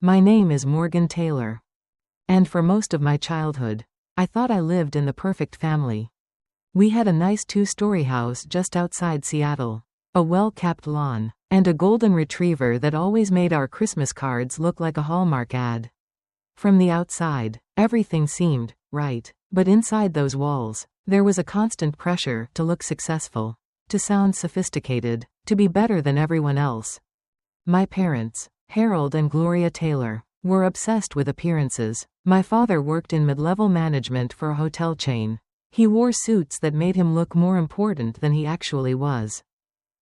My name is Morgan Taylor. And for most of my childhood, I thought I lived in the perfect family. We had a nice 2-story house just outside Seattle, a well-kept lawn, and a golden retriever that always made our Christmas cards look like a Hallmark ad. From the outside, everything seemed right, but inside those walls, there was a constant pressure to look successful, to sound sophisticated, to be better than everyone else. My parents, Harold and Gloria Taylor, were obsessed with appearances. My father worked in mid-level management for a hotel chain. He wore suits that made him look more important than he actually was.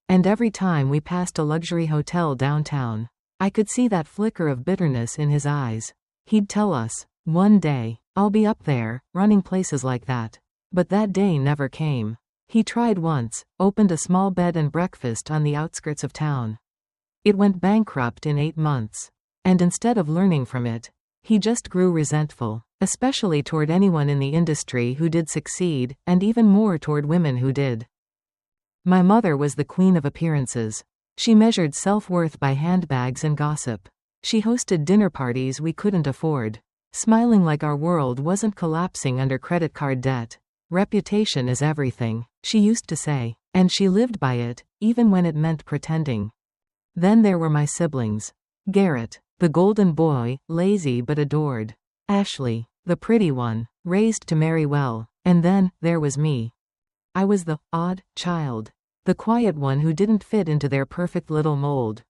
And every time we passed a luxury hotel downtown, I could see that flicker of bitterness in his eyes. He'd tell us, "One day, I'll be up there, running places like that." But that day never came. He tried once, opened a small bed and breakfast on the outskirts of town. It went bankrupt in 8 months. And instead of learning from it, he just grew resentful, especially toward anyone in the industry who did succeed, and even more toward women who did. My mother was the queen of appearances. She measured self-worth by handbags and gossip. She hosted dinner parties we couldn't afford, smiling like our world wasn't collapsing under credit card debt. Reputation is everything, she used to say, and she lived by it, even when it meant pretending. Then there were my siblings. Garrett, the golden boy, lazy but adored. Ashley, the pretty one, raised to marry well. And then, there was me. I was the odd child. The quiet one who didn't fit into their perfect little mold.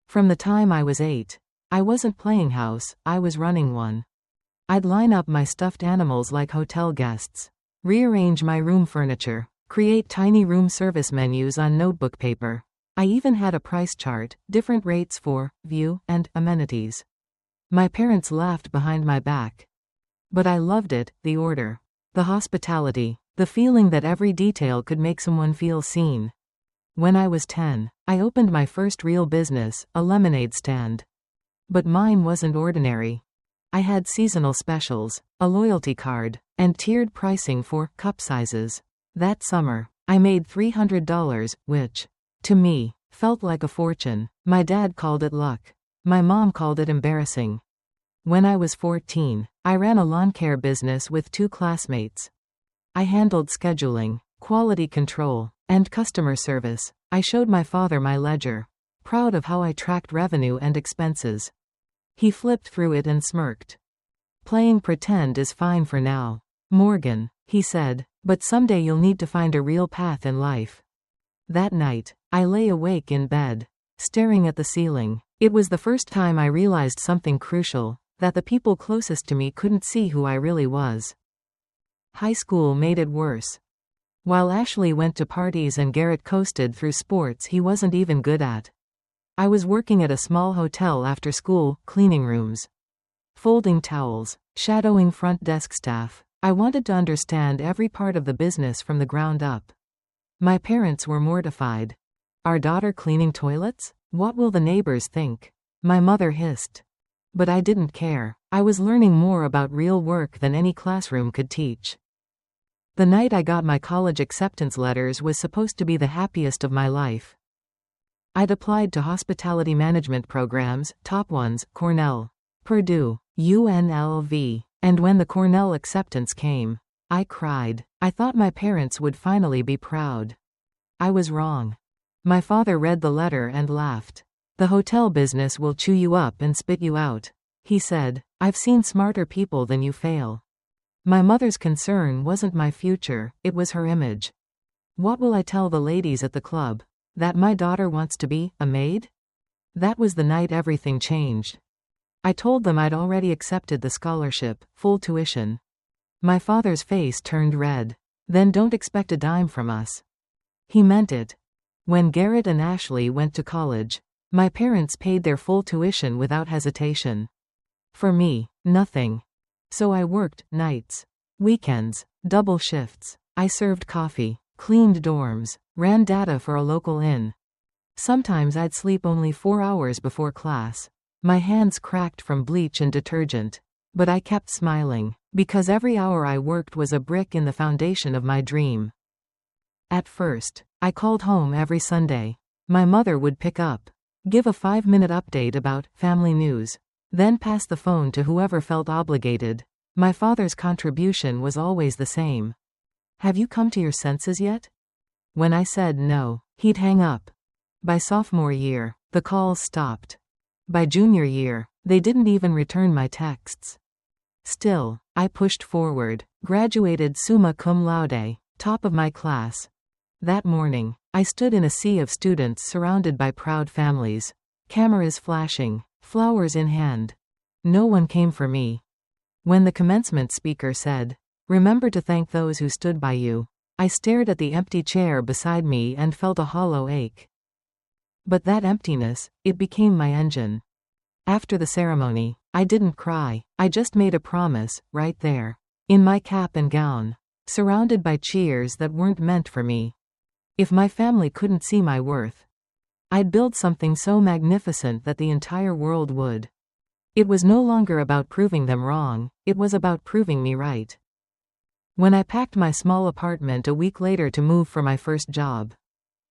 From the time I was 8, I wasn't playing house, I was running one. I'd line up my stuffed animals like hotel guests, rearrange my room furniture, create tiny room service menus on notebook paper. I even had a price chart, different rates for view and amenities. My parents laughed behind my back. But I loved it, the order, the hospitality, the feeling that every detail could make someone feel seen. When I was 10, I opened my first real business, a lemonade stand. But mine wasn't ordinary. I had seasonal specials, a loyalty card, and tiered pricing for cup sizes. That summer, I made $300, which, to me, felt like a fortune. My dad called it luck. My mom called it embarrassing. When I was 14, I ran a lawn care business with 2 classmates. I handled scheduling, quality control, and customer service. I showed my father my ledger, proud of how I tracked revenue and expenses. He flipped through it and smirked. "Playing pretend is fine for now, Morgan," he said, "but someday you'll need to find a real path in life." That night, I lay awake in bed, staring at the ceiling. It was the first time I realized something crucial, that the people closest to me couldn't see who I really was. High school made it worse. While Ashley went to parties and Garrett coasted through sports he wasn't even good at, I was working at a small hotel after school, cleaning rooms, folding towels, shadowing front desk staff. I wanted to understand every part of the business from the ground up. My parents were mortified. "Our daughter cleaning toilets? What will the neighbors think?" My mother hissed. But I didn't care. I was learning more about real work than any classroom could teach. The night I got my college acceptance letters was supposed to be the happiest of my life. I'd applied to hospitality management programs, top ones, Cornell, Purdue, UNLV, and when the Cornell acceptance came, I cried. I thought my parents would finally be proud. I was wrong. My father read the letter and laughed. "The hotel business will chew you up and spit you out," he said. "I've seen smarter people than you fail." My mother's concern wasn't my future, it was her image. What will I tell the ladies at the club? That my daughter wants to be a maid? That was the night everything changed. I told them I'd already accepted the scholarship, full tuition. My father's face turned red. "Then don't expect a dime from us." He meant it. When Garrett and Ashley went to college, my parents paid their full tuition without hesitation. For me, nothing. So I worked nights, weekends, double shifts. I served coffee, cleaned dorms, ran data for a local inn. Sometimes I'd sleep only 4 hours before class. My hands cracked from bleach and detergent. But I kept smiling, because every hour I worked was a brick in the foundation of my dream. At first, I called home every Sunday. My mother would pick up, give a 5-minute update about family news, Then pass the phone to whoever felt obligated. My father's contribution was always the same. Have you come to your senses yet? When I said no, he'd hang up. By sophomore year, the calls stopped. By junior year, they didn't even return my texts. Still, I pushed forward, graduated summa cum laude, top of my class. That morning, I stood in a sea of students surrounded by proud families. Cameras flashing, flowers in hand. No one came for me. When the commencement speaker said, "Remember to thank those who stood by you," I stared at the empty chair beside me and felt a hollow ache. But that emptiness, it became my engine. After the ceremony, I didn't cry, I just made a promise, right there. In my cap and gown. Surrounded by cheers that weren't meant for me. If my family couldn't see my worth, I'd build something so magnificent that the entire world would. It was no longer about proving them wrong, it was about proving me right. When I packed my small apartment a week later to move for my first job,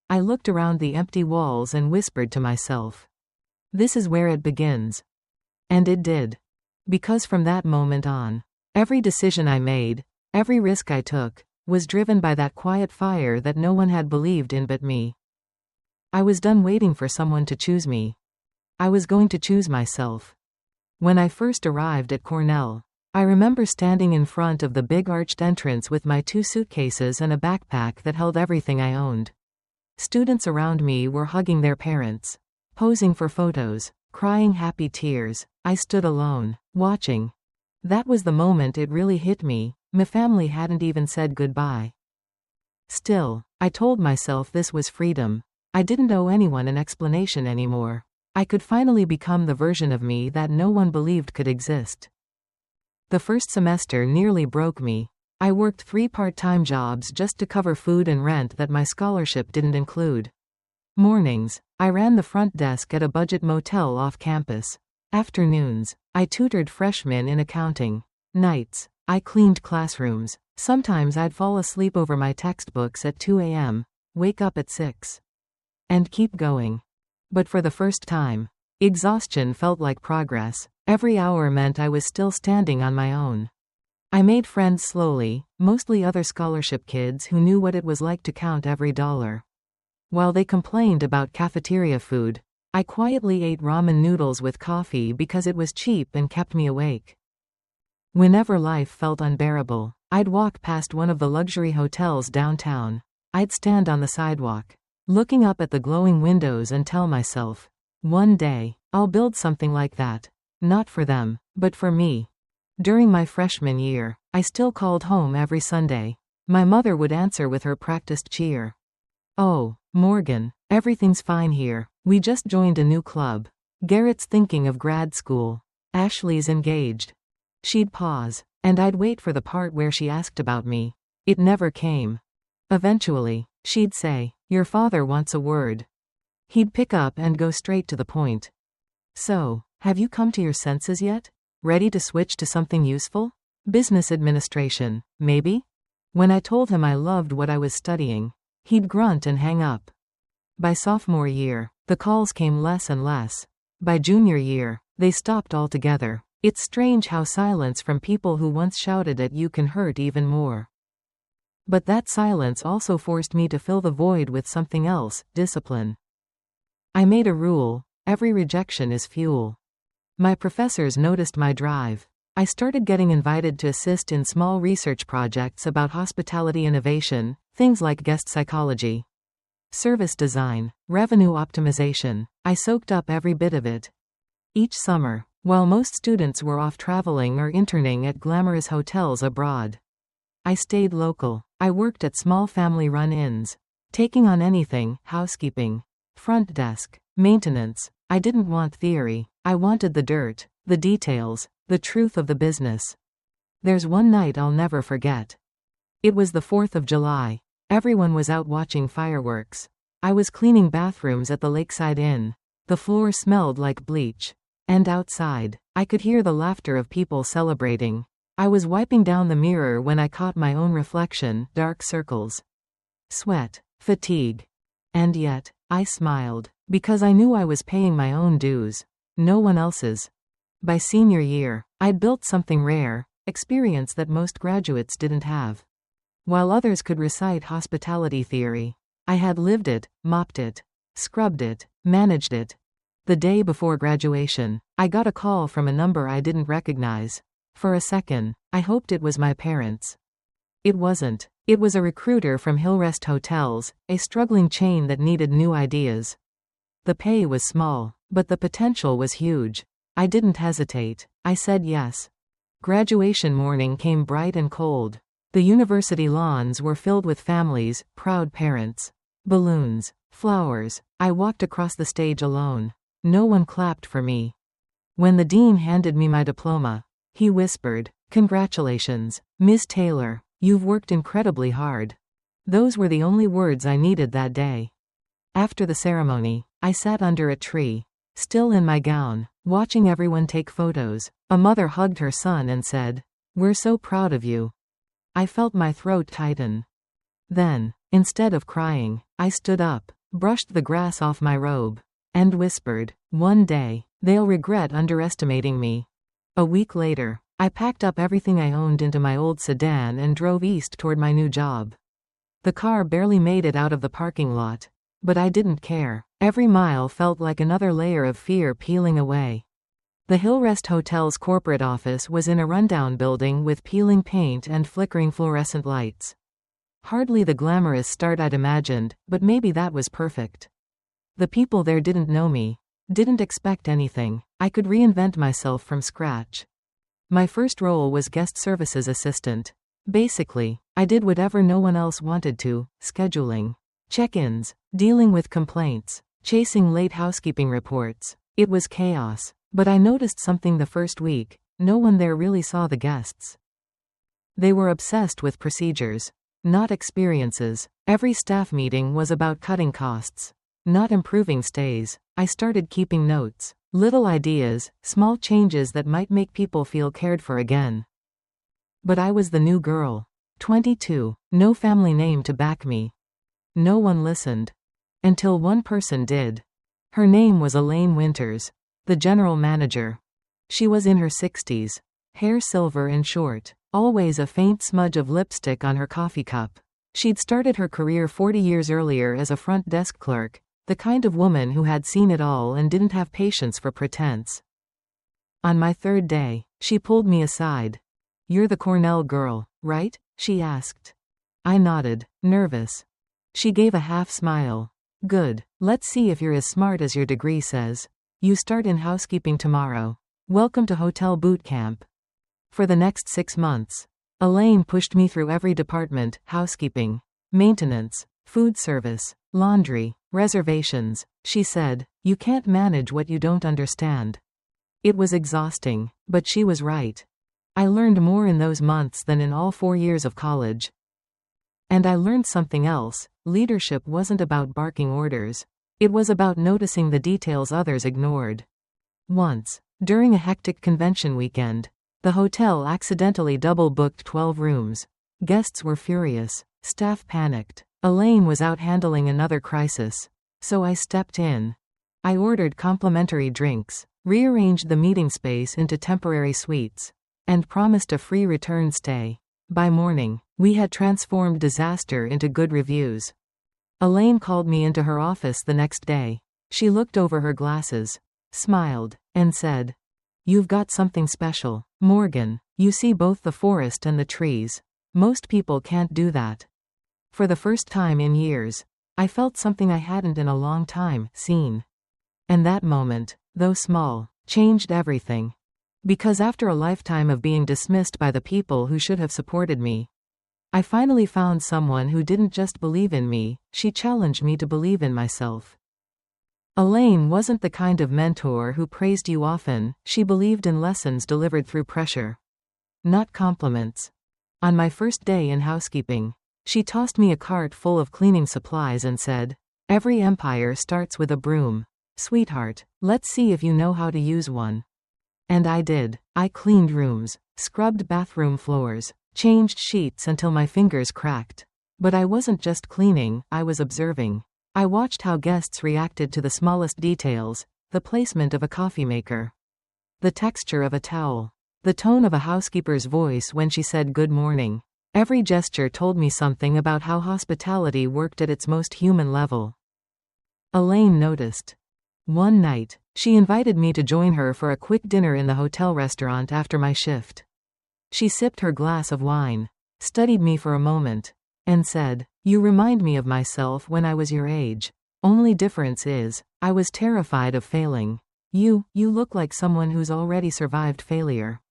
I looked around the empty walls and whispered to myself, "This is where it begins." And it did. Because from that moment on, every decision I made, every risk I took, was driven by that quiet fire that no one had believed in but me. I was done waiting for someone to choose me. I was going to choose myself. When I first arrived at Cornell, I remember standing in front of the big arched entrance with my 2 suitcases and a backpack that held everything I owned. Students around me were hugging their parents, posing for photos, crying happy tears. I stood alone, watching. That was the moment it really hit me. My family hadn't even said goodbye. Still, I told myself this was freedom. I didn't owe anyone an explanation anymore. I could finally become the version of me that no one believed could exist. The first semester nearly broke me. I worked 3 part-time jobs just to cover food and rent that my scholarship didn't include. Mornings, I ran the front desk at a budget motel off campus. Afternoons, I tutored freshmen in accounting. Nights, I cleaned classrooms. Sometimes I'd fall asleep over my textbooks at 2 a.m., wake up at 6. And keep going. But for the first time, exhaustion felt like progress. Every hour meant I was still standing on my own. I made friends slowly, mostly other scholarship kids who knew what it was like to count every dollar. While they complained about cafeteria food, I quietly ate ramen noodles with coffee because it was cheap and kept me awake. Whenever life felt unbearable, I'd walk past one of the luxury hotels downtown. I'd stand on the sidewalk, looking up at the glowing windows and tell myself, one day, I'll build something like that. Not for them, but for me. During my freshman year, I still called home every Sunday. My mother would answer with her practiced cheer. "Oh, Morgan, everything's fine here. We just joined a new club. Garrett's thinking of grad school. Ashley's engaged." She'd pause, and I'd wait for the part where she asked about me. It never came. Eventually, she'd say, "Your father wants a word." He'd pick up and go straight to the point. "So, have you come to your senses yet? Ready to switch to something useful? Business administration, maybe?" When I told him I loved what I was studying, he'd grunt and hang up. By sophomore year, the calls came less and less. By junior year, they stopped altogether. It's strange how silence from people who once shouted at you can hurt even more. But that silence also forced me to fill the void with something else, discipline. I made a rule: every rejection is fuel. My professors noticed my drive. I started getting invited to assist in small research projects about hospitality innovation, things like guest psychology, service design, revenue optimization. I soaked up every bit of it. Each summer, while most students were off traveling or interning at glamorous hotels abroad, I stayed local. I worked at small family-run inns, taking on anything: housekeeping, front desk, maintenance. I didn't want theory. I wanted the dirt, the details, the truth of the business. There's one night I'll never forget. It was the 4th of July. Everyone was out watching fireworks. I was cleaning bathrooms at the Lakeside Inn. The floor smelled like bleach. And outside, I could hear the laughter of people celebrating. I was wiping down the mirror when I caught my own reflection: dark circles, sweat, fatigue. And yet, I smiled, because I knew I was paying my own dues, no one else's. By senior year, I'd built something rare, experience that most graduates didn't have. While others could recite hospitality theory, I had lived it, mopped it, scrubbed it, managed it. The day before graduation, I got a call from a number I didn't recognize. For a second, I hoped it was my parents. It wasn't. It was a recruiter from Hillrest Hotels, a struggling chain that needed new ideas. The pay was small, but the potential was huge. I didn't hesitate. I said yes. Graduation morning came bright and cold. The university lawns were filled with families, proud parents. Balloons, flowers. I walked across the stage alone. No one clapped for me. When the dean handed me my diploma, he whispered, "Congratulations, Ms. Taylor. You've worked incredibly hard." Those were the only words I needed that day. After the ceremony, I sat under a tree, still in my gown, watching everyone take photos. A mother hugged her son and said, "We're so proud of you." I felt my throat tighten. Then, instead of crying, I stood up, brushed the grass off my robe, and whispered, "One day, they'll regret underestimating me." A week later, I packed up everything I owned into my old sedan and drove east toward my new job. The car barely made it out of the parking lot, but I didn't care. Every mile felt like another layer of fear peeling away. The Hillrest Hotel's corporate office was in a rundown building with peeling paint and flickering fluorescent lights. Hardly the glamorous start I'd imagined, but maybe that was perfect. The people there didn't know me, didn't expect anything. I could reinvent myself from scratch. My first role was guest services assistant. Basically, I did whatever no one else wanted to: scheduling check-ins, dealing with complaints, chasing late housekeeping reports. It was chaos, but I noticed something the first week: no one there really saw the guests. They were obsessed with procedures, not experiences. Every staff meeting was about cutting costs, not improving stays. I started keeping notes. Little ideas, small changes that might make people feel cared for again. But I was the new girl. 22, no family name to back me. No one listened. Until one person did. Her name was Elaine Winters, the general manager. She was in her 60s, hair silver and short, always a faint smudge of lipstick on her coffee cup. She'd started her career 40 years earlier as a front desk clerk, the kind of woman who had seen it all and didn't have patience for pretense. On my third day, she pulled me aside. "You're the Cornell girl, right?" she asked. I nodded, nervous. She gave a half smile. "Good. Let's see if you're as smart as your degree says. You start in housekeeping tomorrow. Welcome to hotel boot camp." For the next 6 months, Elaine pushed me through every department: housekeeping, maintenance, food service, laundry, reservations. She said, "You can't manage what you don't understand." It was exhausting, but she was right. I learned more in those months than in all 4 years of college. And I learned something else: leadership wasn't about barking orders. It was about noticing the details others ignored. Once, during a hectic convention weekend, the hotel accidentally double-booked 12 rooms. Guests were furious. Staff panicked. Elaine was out handling another crisis. So I stepped in. I ordered complimentary drinks, rearranged the meeting space into temporary suites, and promised a free return stay. By morning, we had transformed disaster into good reviews. Elaine called me into her office the next day. She looked over her glasses, smiled, and said, "You've got something special, Morgan. You see both the forest and the trees. Most people can't do that." For the first time in years, I felt something I hadn't in a long time seen. And that moment, though small, changed everything. Because after a lifetime of being dismissed by the people who should have supported me, I finally found someone who didn't just believe in me, she challenged me to believe in myself. Elaine wasn't the kind of mentor who praised you often. She believed in lessons delivered through pressure, not compliments. On my first day in housekeeping, she tossed me a cart full of cleaning supplies and said, "Every empire starts with a broom. Sweetheart, let's see if you know how to use one." And I did. I cleaned rooms, scrubbed bathroom floors, changed sheets until my fingers cracked. But I wasn't just cleaning, I was observing. I watched how guests reacted to the smallest details: the placement of a coffee maker, The texture of a towel. The tone of a housekeeper's voice when she said good morning. Every gesture told me something about how hospitality worked at its most human level. Elaine noticed. One night, she invited me to join her for a quick dinner in the hotel restaurant after my shift. She sipped her glass of wine, studied me for a moment, and said, "You remind me of myself when I was your age. Only difference is, I was terrified of failing. You look like someone who's already survived failure."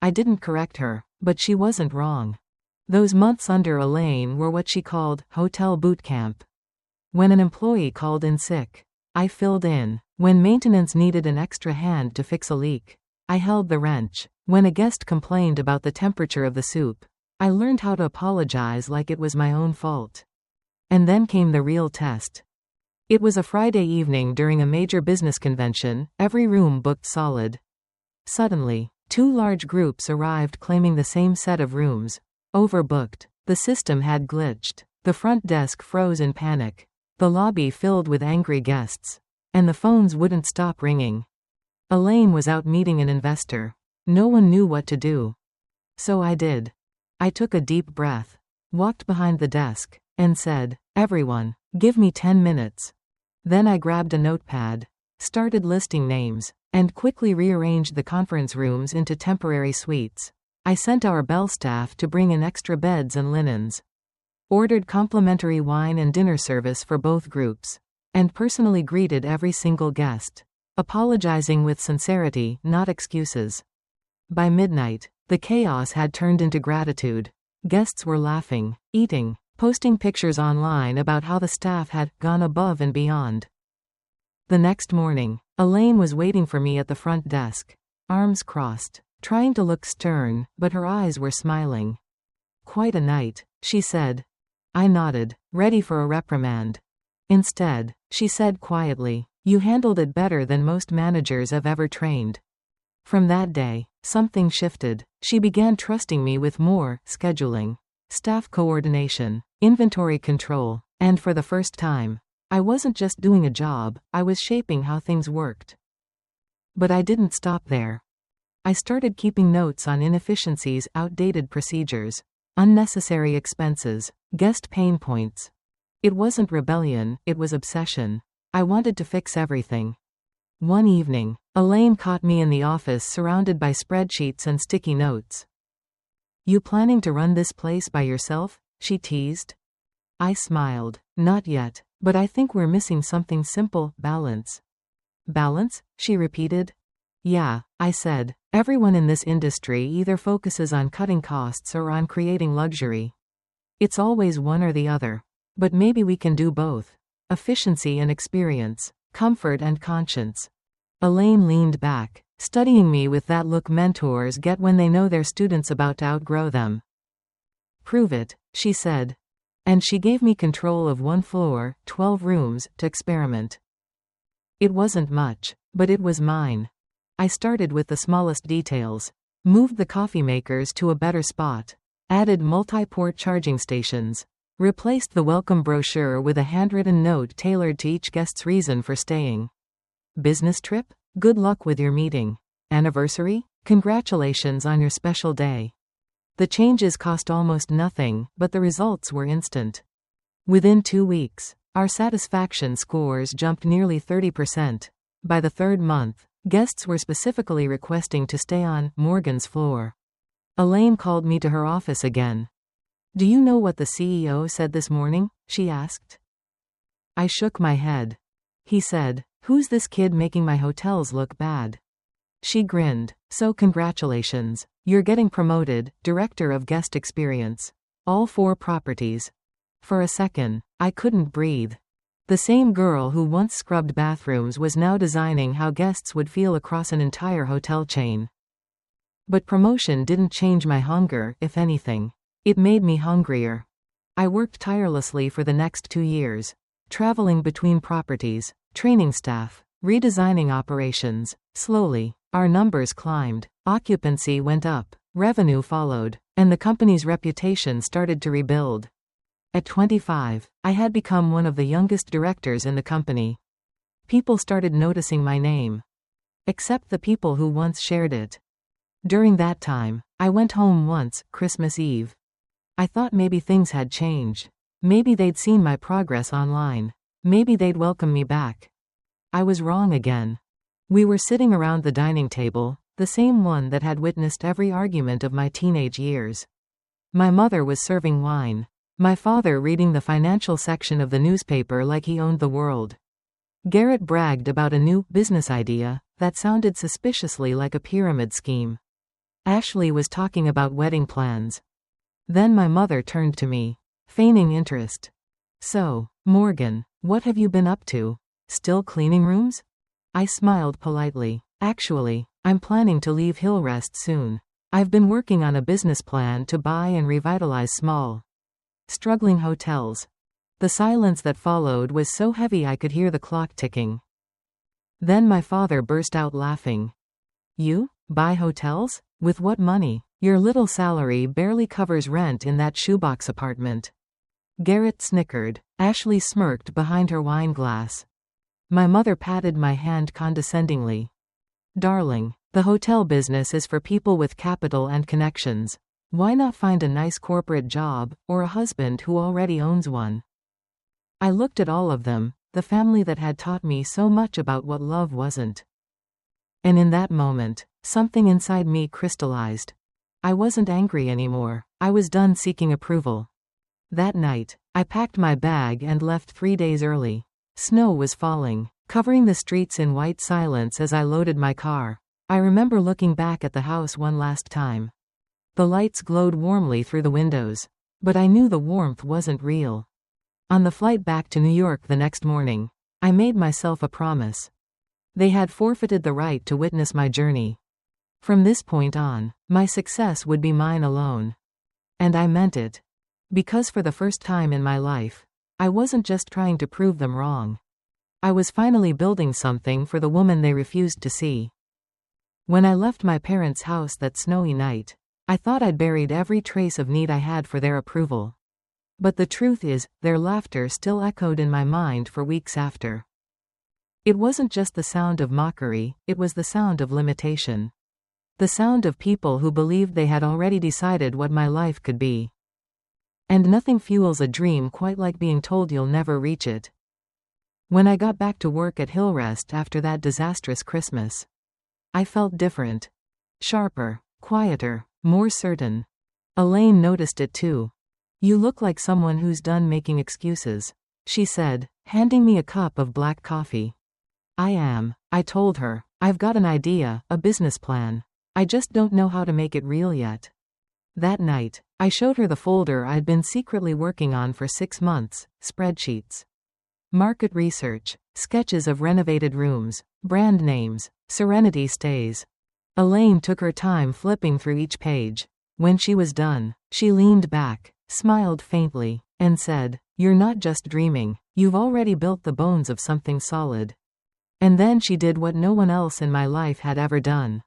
I didn't correct her, but she wasn't wrong. Those months under Elaine were what she called hotel boot camp. When an employee called in sick, I filled in. When maintenance needed an extra hand to fix a leak, I held the wrench. When a guest complained about the temperature of the soup, I learned how to apologize like it was my own fault. And then came the real test. It was a Friday evening during a major business convention, every room booked solid. Suddenly, 2 large groups arrived claiming the same set of rooms. Overbooked. The system had glitched. The front desk froze in panic. The lobby filled with angry guests. And the phones wouldn't stop ringing. Elaine was out meeting an investor. No one knew what to do. So I did. I took a deep breath, walked behind the desk, and said, "Everyone, give me 10 minutes. Then I grabbed a notepad, started listing names, and quickly rearranged the conference rooms into temporary suites. I sent our bell staff to bring in extra beds and linens. Ordered complimentary wine and dinner service for both groups. And personally greeted every single guest. Apologizing with sincerity, not excuses. By midnight, the chaos had turned into gratitude. Guests were laughing, eating, posting pictures online about how the staff had gone above and beyond. The next morning, Elaine was waiting for me at the front desk, arms crossed, trying to look stern, but her eyes were smiling. "Quite a night," she said. I nodded, ready for a reprimand. Instead, she said quietly, "You handled it better than most managers I've ever trained." From that day, something shifted. She began trusting me with more scheduling, staff coordination, inventory control, and for the first time, I wasn't just doing a job, I was shaping how things worked. But I didn't stop there. I started keeping notes on inefficiencies, outdated procedures, unnecessary expenses, guest pain points. It wasn't rebellion, it was obsession. I wanted to fix everything. One evening, Elaine caught me in the office surrounded by spreadsheets and sticky notes. "You planning to run this place by yourself?" she teased. I smiled. "Not yet, but I think we're missing something simple, balance." "Balance?" she repeated. "Yeah," I said. "Everyone in this industry either focuses on cutting costs or on creating luxury. It's always one or the other. But maybe we can do both. Efficiency and experience, comfort and conscience." Elaine leaned back, studying me with that look mentors get when they know their students about to outgrow them. "Prove it," she said. And she gave me control of 1 floor, 12 rooms, to experiment. It wasn't much, but it was mine. I started with the smallest details. Moved the coffee makers to a better spot. Added multi-port charging stations. Replaced the welcome brochure with a handwritten note tailored to each guest's reason for staying. Business trip? Good luck with your meeting. Anniversary? Congratulations on your special day. The changes cost almost nothing, but the results were instant. Within 2 weeks, our satisfaction scores jumped nearly 30%. By the 3rd month, guests were specifically requesting to stay on Morgan's floor. Elaine called me to her office again. "Do you know what the CEO said this morning?" she asked. I shook my head. He said, "Who's this kid making my hotels look bad?" She grinned. "So congratulations. You're getting promoted, Director of Guest Experience. All 4 properties." For a second, I couldn't breathe. The same girl who once scrubbed bathrooms was now designing how guests would feel across an entire hotel chain. But promotion didn't change my hunger, if anything. It made me hungrier. I worked tirelessly for the next 2 years, traveling between properties, training staff, redesigning operations. Slowly, our numbers climbed, occupancy went up, revenue followed, and the company's reputation started to rebuild. At 25, I had become one of the youngest directors in the company. People started noticing my name. except the people who once shared it. During that time, I went home once, Christmas Eve. I thought maybe things had changed. Maybe they'd seen my progress online. Maybe they'd welcome me back. I was wrong again. We were sitting around the dining table, the same one that had witnessed every argument of my teenage years. My mother was serving wine. My father reading the financial section of the newspaper like he owned the world. Garrett bragged about a new business idea that sounded suspiciously like a pyramid scheme. Ashley was talking about wedding plans. Then my mother turned to me, feigning interest. "So, Morgan, what have you been up to? Still cleaning rooms?" I smiled politely. "Actually, I'm planning to leave Hillrest soon. I've been working on a business plan to buy and revitalize small, struggling hotels." The silence that followed was so heavy I could hear the clock ticking. Then my father burst out laughing. "You? Buy hotels? With what money? Your little salary barely covers rent in that shoebox apartment." Garrett snickered. Ashley smirked behind her wine glass. My mother patted my hand condescendingly. "Darling, the hotel business is for people with capital and connections. Why not find a nice corporate job, or a husband who already owns one?" I looked at all of them, the family that had taught me so much about what love wasn't. And in that moment, something inside me crystallized. I wasn't angry anymore. I was done seeking approval. That night, I packed my bag and left 3 days early. Snow was falling, covering the streets in white silence as I loaded my car. I remember looking back at the house one last time. The lights glowed warmly through the windows, but I knew the warmth wasn't real. On the flight back to New York the next morning, I made myself a promise. They had forfeited the right to witness my journey. From this point on, my success would be mine alone. And I meant it. Because for the first time in my life, I wasn't just trying to prove them wrong. I was finally building something for the woman they refused to see. When I left my parents' house that snowy night, I thought I'd buried every trace of need I had for their approval. But the truth is, their laughter still echoed in my mind for weeks after. It wasn't just the sound of mockery, it was the sound of limitation. The sound of people who believed they had already decided what my life could be. And nothing fuels a dream quite like being told you'll never reach it. When I got back to work at Hillrest after that disastrous Christmas, I felt different. Sharper, quieter, more certain. Elaine noticed it too. "You look like someone who's done making excuses," she said, handing me a cup of black coffee. "I am," I told her. "I've got an idea, a business plan. I just don't know how to make it real yet." That night, I showed her the folder I'd been secretly working on for 6 months, spreadsheets. Market research, sketches of renovated rooms, brand names, Serenity stays. Elaine took her time flipping through each page. When she was done, she leaned back, smiled faintly, and said, "You're not just dreaming, you've already built the bones of something solid." And then she did what no one else in my life had ever done.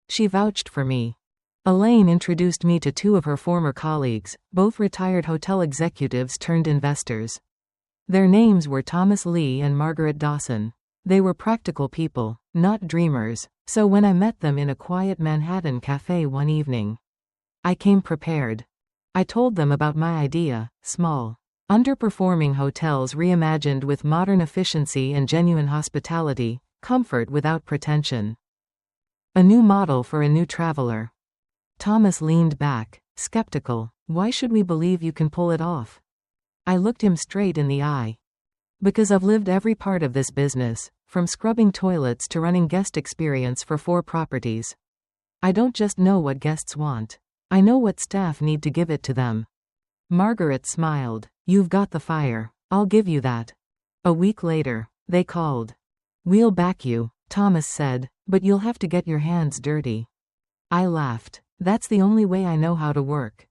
She vouched for me. Elaine introduced me to 2 of her former colleagues, both retired hotel executives turned investors. Their names were Thomas Lee and Margaret Dawson. They were practical people, not dreamers, so when I met them in a quiet Manhattan cafe one evening, I came prepared. I told them about my idea, small, underperforming hotels reimagined with modern efficiency and genuine hospitality, comfort without pretension. A new model for a new traveler. Thomas leaned back, skeptical. "Why should we believe you can pull it off?" I looked him straight in the eye. "Because I've lived every part of this business, from scrubbing toilets to running guest experience for 4 properties. I don't just know what guests want. I know what staff need to give it to them." Margaret smiled. "You've got the fire. I'll give you that." A week later, they called. "We'll back you," Thomas said, "but you'll have to get your hands dirty." I laughed. "That's the only way I know how to work."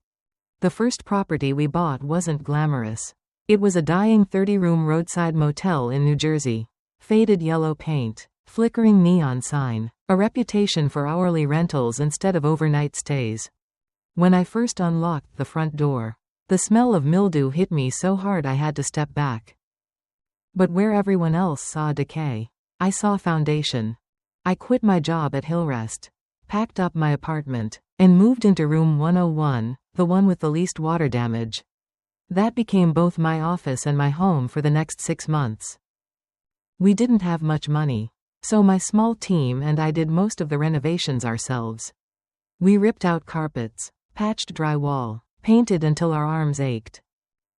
The first property we bought wasn't glamorous. It was a dying 30-room roadside motel in New Jersey. Faded yellow paint, flickering neon sign, a reputation for hourly rentals instead of overnight stays. When I first unlocked the front door, the smell of mildew hit me so hard I had to step back. But where everyone else saw decay, I saw foundation. I quit my job at Hillrest, packed up my apartment, and moved into room 101, the one with the least water damage. That became both my office and my home for the next 6 months. We didn't have much money, so my small team and I did most of the renovations ourselves. We ripped out carpets, patched drywall, painted until our arms ached.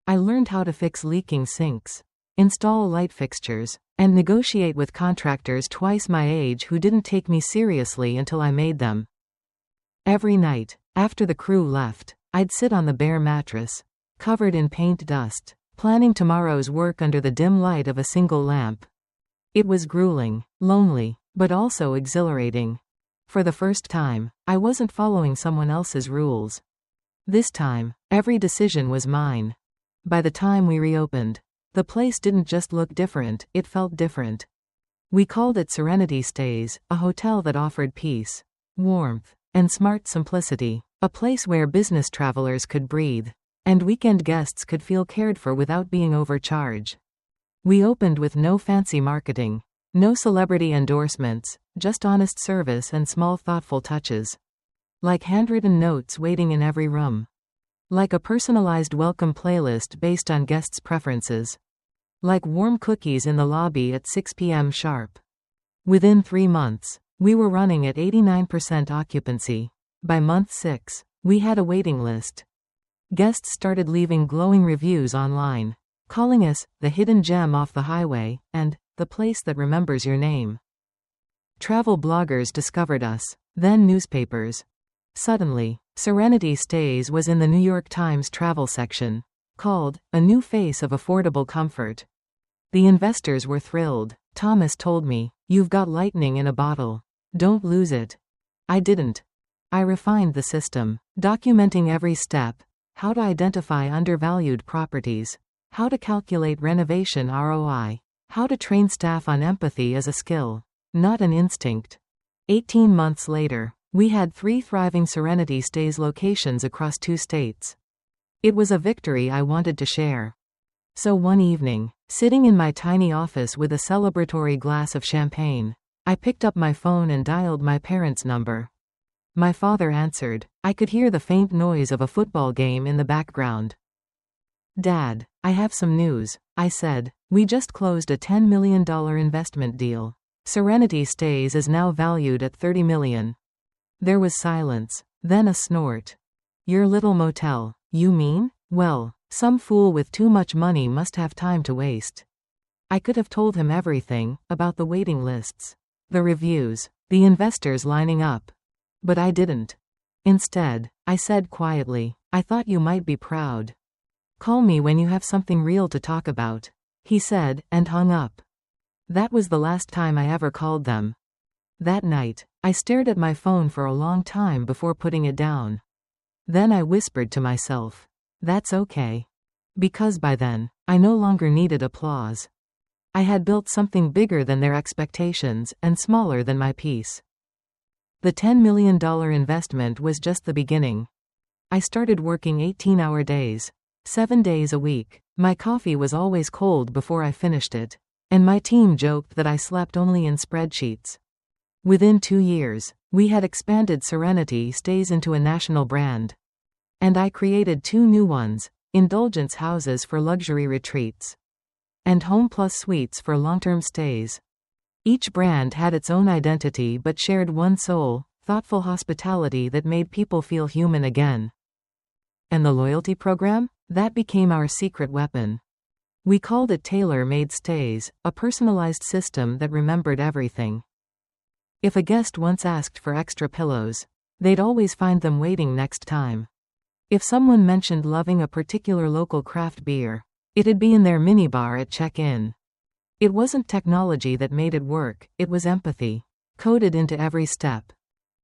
I learned how to fix leaking sinks, install light fixtures, and negotiate with contractors twice my age who didn't take me seriously until I made them. Every night, after the crew left, I'd sit on the bare mattress, covered in paint dust, planning tomorrow's work under the dim light of a single lamp. It was grueling, lonely, but also exhilarating. For the first time, I wasn't following someone else's rules. This time, every decision was mine. By the time we reopened, the place didn't just look different, it felt different. We called it Serenity Stays, a hotel that offered peace, warmth, and smart simplicity, a place where business travelers could breathe, and weekend guests could feel cared for without being overcharged. We opened with no fancy marketing, no celebrity endorsements, just honest service and small thoughtful touches. Like handwritten notes waiting in every room. Like a personalized welcome playlist based on guests' preferences. Like warm cookies in the lobby at 6 p.m. sharp. Within 3 months, we were running at 89% occupancy. By month 6, we had a waiting list. Guests started leaving glowing reviews online, calling us the hidden gem off the highway and the place that remembers your name. Travel bloggers discovered us, then newspapers. Suddenly, Serenity Stays was in the New York Times travel section, called a new face of affordable comfort. The investors were thrilled. Thomas told me, "You've got lightning in a bottle. Don't lose it." I didn't. I refined the system, documenting every step, how to identify undervalued properties, how to calculate renovation ROI, how to train staff on empathy as a skill, not an instinct. 18 months later, we had 3 thriving Serenity Stays locations across 2 states. It was a victory I wanted to share. So one evening, sitting in my tiny office with a celebratory glass of champagne, I picked up my phone and dialed my parents' number. My father answered. I could hear the faint noise of a football game in the background. "Dad, I have some news," I said. "We just closed a $10 million investment deal. Serenity Stays is now valued at $30 million. There was silence, then a snort. "Your little motel, you mean? Well, some fool with too much money must have time to waste." I could have told him everything, about the waiting lists, the reviews, the investors lining up. But I didn't. Instead, I said quietly, "I thought you might be proud. Call me when you have something real to talk about," he said, and hung up. That was the last time I ever called them. That night, I stared at my phone for a long time before putting it down. Then I whispered to myself, "That's okay." Because by then, I no longer needed applause. I had built something bigger than their expectations and smaller than my peace. The $10 million investment was just the beginning. I started working 18-hour days, 7 days a week. My coffee was always cold before I finished it, and my team joked that I slept only in spreadsheets. Within 2 years, we had expanded Serenity Stays into a national brand. And I created 2 new ones, indulgence houses for luxury retreats, and Home Plus suites for long-term stays. Each brand had its own identity but shared one soul, thoughtful hospitality that made people feel human again. And the loyalty program? That became our secret weapon. We called it Tailor-Made Stays, a personalized system that remembered everything. If a guest once asked for extra pillows, they'd always find them waiting next time. If someone mentioned loving a particular local craft beer, it'd be in their minibar at check-in. It wasn't technology that made it work, it was empathy, coded into every step.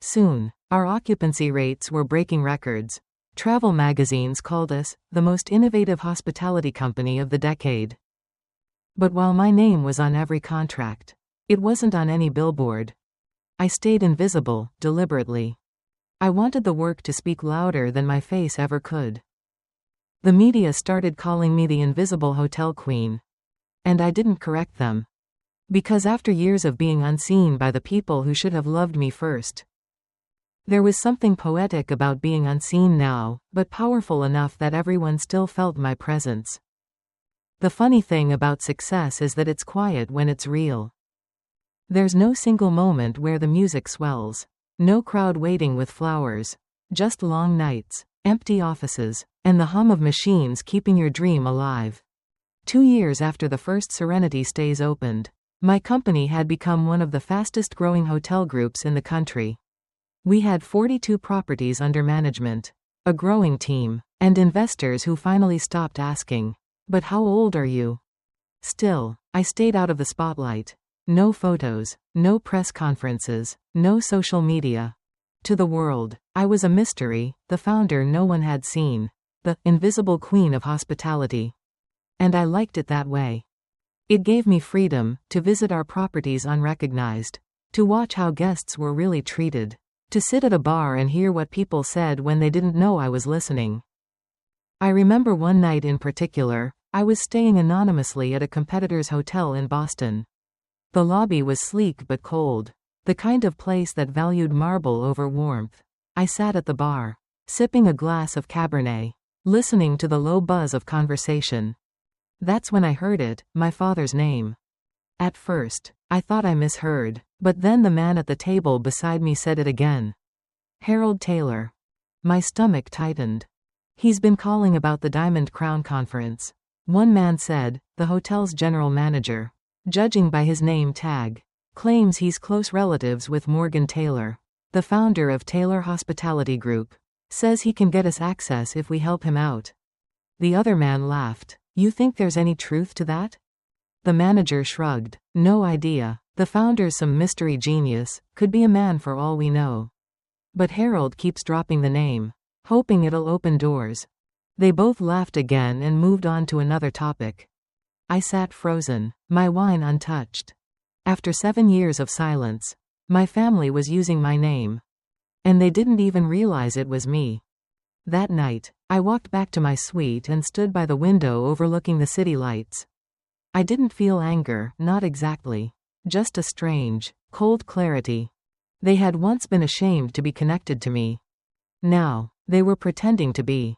Soon, our occupancy rates were breaking records. Travel magazines called us the most innovative hospitality company of the decade. But while my name was on every contract, it wasn't on any billboard. I stayed invisible, deliberately. I wanted the work to speak louder than my face ever could. The media started calling me the Invisible Hotel Queen. And I didn't correct them. Because after years of being unseen by the people who should have loved me first, there was something poetic about being unseen now, but powerful enough that everyone still felt my presence. The funny thing about success is that it's quiet when it's real. There's no single moment where the music swells. No crowd waiting with flowers. Just long nights, empty offices, and the hum of machines keeping your dream alive. 2 years after the first Serenity Stays opened, my company had become one of the fastest growing hotel groups in the country. We had 42 properties under management, a growing team, and investors who finally stopped asking, "But how old are you?" Still, I stayed out of the spotlight. No photos, no press conferences, no social media. To the world, I was a mystery, the founder no one had seen, the invisible queen of hospitality. And I liked it that way. It gave me freedom to visit our properties unrecognized, to watch how guests were really treated, to sit at a bar and hear what people said when they didn't know I was listening. I remember one night in particular, I was staying anonymously at a competitor's hotel in Boston. The lobby was sleek but cold, the kind of place that valued marble over warmth. I sat at the bar, sipping a glass of Cabernet, listening to the low buzz of conversation. That's when I heard it, my father's name. At first, I thought I misheard, but then the man at the table beside me said it again. Harold Taylor. My stomach tightened. He's been calling about the Diamond Crown Conference. One man said, the hotel's general manager, judging by his name tag, claims he's close relatives with Morgan Taylor, the founder of Taylor Hospitality Group. Says he can get us access if we help him out. The other man laughed. You think there's any truth to that? The manager shrugged. No idea. The founder's some mystery genius, could be a man for all we know. But Harold keeps dropping the name, hoping it'll open doors. They both laughed again and moved on to another topic. I sat frozen, my wine untouched. After 7 years of silence, my family was using my name. And they didn't even realize it was me. That night, I walked back to my suite and stood by the window overlooking the city lights. I didn't feel anger, not exactly. Just a strange, cold clarity. They had once been ashamed to be connected to me. Now, they were pretending to be.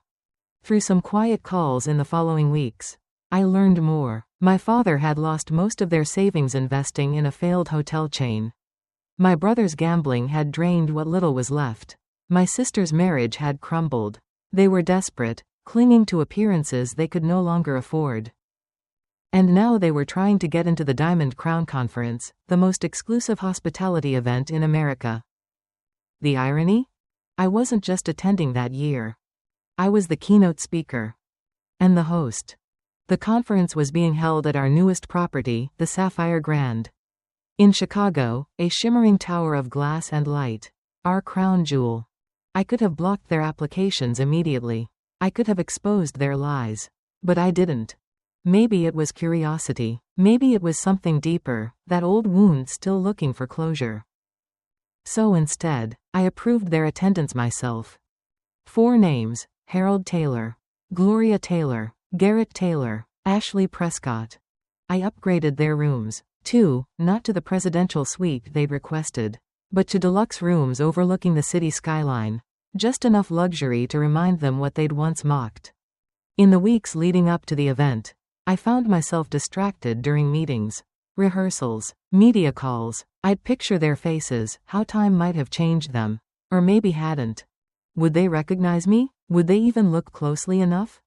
Through some quiet calls in the following weeks, I learned more. My father had lost most of their savings investing in a failed hotel chain. My brother's gambling had drained what little was left. My sister's marriage had crumbled. They were desperate, clinging to appearances they could no longer afford. And now they were trying to get into the Diamond Crown Conference, the most exclusive hospitality event in America. The irony? I wasn't just attending that year. I was the keynote speaker. And the host. The conference was being held at our newest property, the Sapphire Grand. In Chicago, a shimmering tower of glass and light. Our crown jewel. I could have blocked their applications immediately. I could have exposed their lies. But I didn't. Maybe it was curiosity. Maybe it was something deeper, that old wound still looking for closure. So instead, I approved their attendance myself. 4 names: Harold Taylor, Gloria Taylor, Garrett Taylor, Ashley Prescott. I upgraded their rooms, too, not to the presidential suite they'd requested, but to deluxe rooms overlooking the city skyline. Just enough luxury to remind them what they'd once mocked. In the weeks leading up to the event, I found myself distracted during meetings, rehearsals, media calls. I'd picture their faces, how time might have changed them. Or maybe hadn't. Would they recognize me? Would they even look closely enough?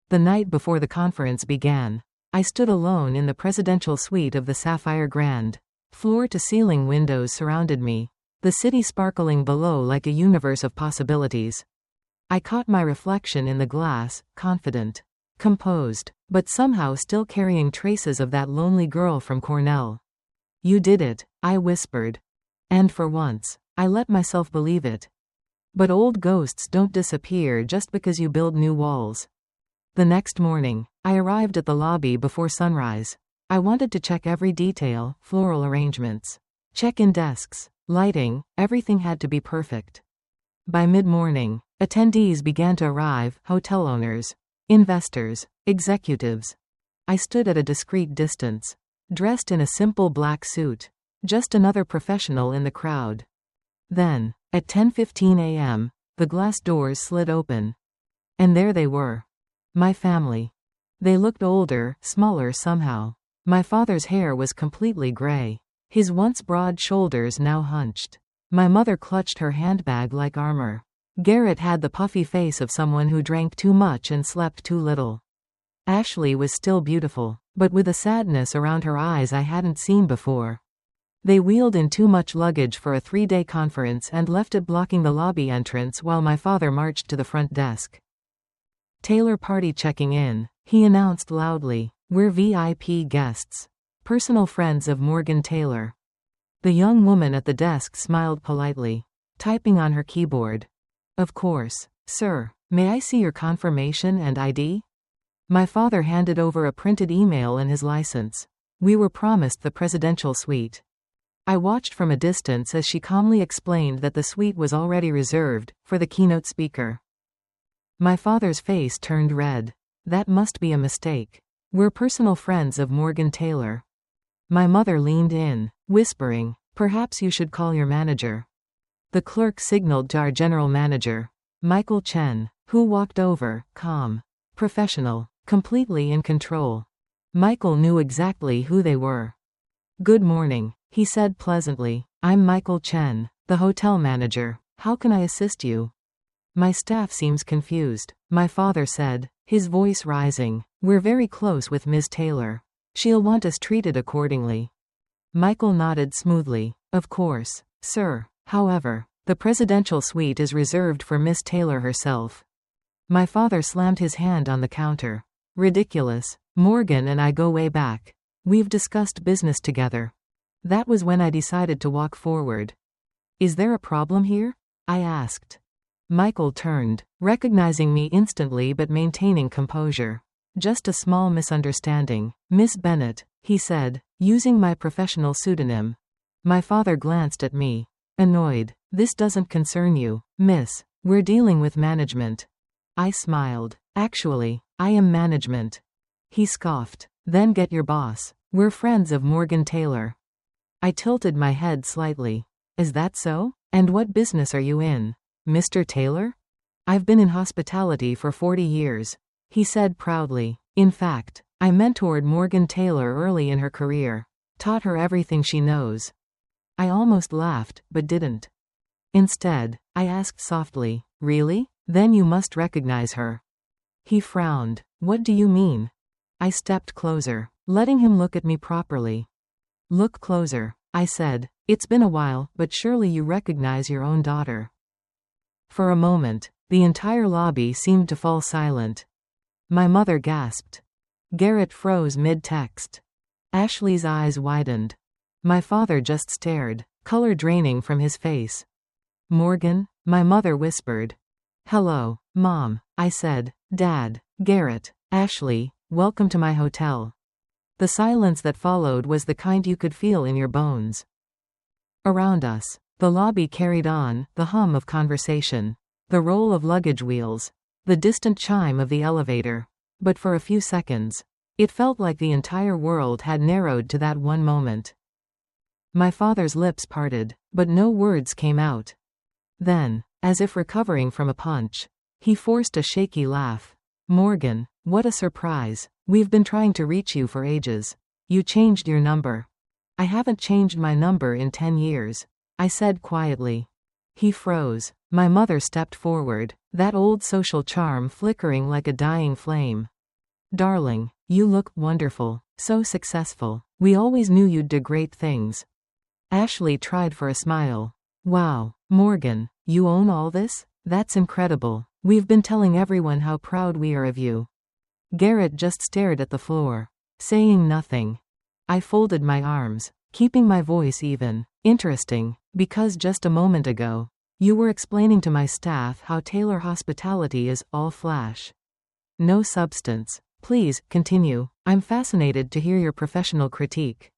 The night before the conference began, I stood alone in the presidential suite of the Sapphire Grand. Floor-to-ceiling windows surrounded me, the city sparkling below like a universe of possibilities. I caught my reflection in the glass, confident, composed, but somehow still carrying traces of that lonely girl from Cornell. You did it, I whispered. And for once, I let myself believe it. But old ghosts don't disappear just because you build new walls. The next morning, I arrived at the lobby before sunrise. I wanted to check every detail, floral arrangements, check-in desks, lighting, everything had to be perfect. By mid-morning, attendees began to arrive, hotel owners, investors, executives. I stood at a discreet distance, dressed in a simple black suit. Just another professional in the crowd. Then, at 10:15 a.m., the glass doors slid open. And there they were. My family. They looked older, smaller somehow. My father's hair was completely gray. His once broad shoulders now hunched. My mother clutched her handbag like armor. Garrett had the puffy face of someone who drank too much and slept too little. Ashley was still beautiful, but with a sadness around her eyes I hadn't seen before. They wheeled in too much luggage for a 3-day conference and left it blocking the lobby entrance while my father marched to the front desk. "Taylor party checking in," he announced loudly. "We're VIP guests. Personal friends of Morgan Taylor." The young woman at the desk smiled politely, typing on her keyboard. "Of course, sir. May I see your confirmation and ID?" My father handed over a printed email and his license. We were promised the presidential suite. I watched from a distance as she calmly explained that the suite was already reserved for the keynote speaker. My father's face turned red. That must be a mistake. "We're personal friends of Morgan Taylor." My mother leaned in, whispering, "Perhaps you should call your manager." The clerk signaled to our general manager, Michael Chen, who walked over, calm, professional, completely in control. Michael knew exactly who they were. "Good morning," he said pleasantly. "I'm Michael Chen, the hotel manager. How can I assist you?" "My staff seems confused," my father said, his voice rising. "We're very close with Ms. Taylor. She'll want us treated accordingly." Michael nodded smoothly. "Of course, sir. However, the presidential suite is reserved for Miss Taylor herself." My father slammed his hand on the counter. "Ridiculous. Morgan and I go way back. We've discussed business together." That was when I decided to walk forward. "Is there a problem here?" I asked. Michael turned, recognizing me instantly but maintaining composure. "Just a small misunderstanding, Miss Bennett," he said, using my professional pseudonym. My father glanced at me, annoyed. "This doesn't concern you, miss. We're dealing with management." I smiled. "Actually, I am management." He scoffed. "Then get your boss. We're friends of Morgan Taylor." I tilted my head slightly. "Is that so? And what business are you in, Mr. Taylor?" "I've been in hospitality for 40 years, he said proudly. "In fact, I mentored Morgan Taylor early in her career. Taught her everything she knows." I almost laughed, but didn't. Instead, I asked softly, "Really? Then you must recognize her." He frowned. "What do you mean?" I stepped closer, letting him look at me properly. "Look closer," I said. "It's been a while, but surely you recognize your own daughter." For a moment, the entire lobby seemed to fall silent. My mother gasped. Garrett froze mid-text. Ashley's eyes widened. My father just stared, color draining from his face. "Morgan?" my mother whispered. "Hello, Mom," I said. "Dad, Garrett, Ashley, welcome to my hotel." The silence that followed was the kind you could feel in your bones. Around us, the lobby carried on, the hum of conversation, the roll of luggage wheels, the distant chime of the elevator. But for a few seconds, it felt like the entire world had narrowed to that one moment. My father's lips parted, but no words came out. Then, as if recovering from a punch, he forced a shaky laugh. "Morgan, what a surprise. We've been trying to reach you for ages. You changed your number." "I haven't changed my number in 10 years, I said quietly. He froze. My mother stepped forward, that old social charm flickering like a dying flame. "Darling, you look wonderful, so successful. We always knew you'd do great things." Ashley tried for a smile. "Wow, Morgan, you own all this? That's incredible. We've been telling everyone how proud we are of you." Garrett just stared at the floor, saying nothing. I folded my arms, keeping my voice even. "Interesting, because just a moment ago, you were explaining to my staff how Taylor hospitality is all flash. No substance. Please, continue. I'm fascinated to hear your professional critique."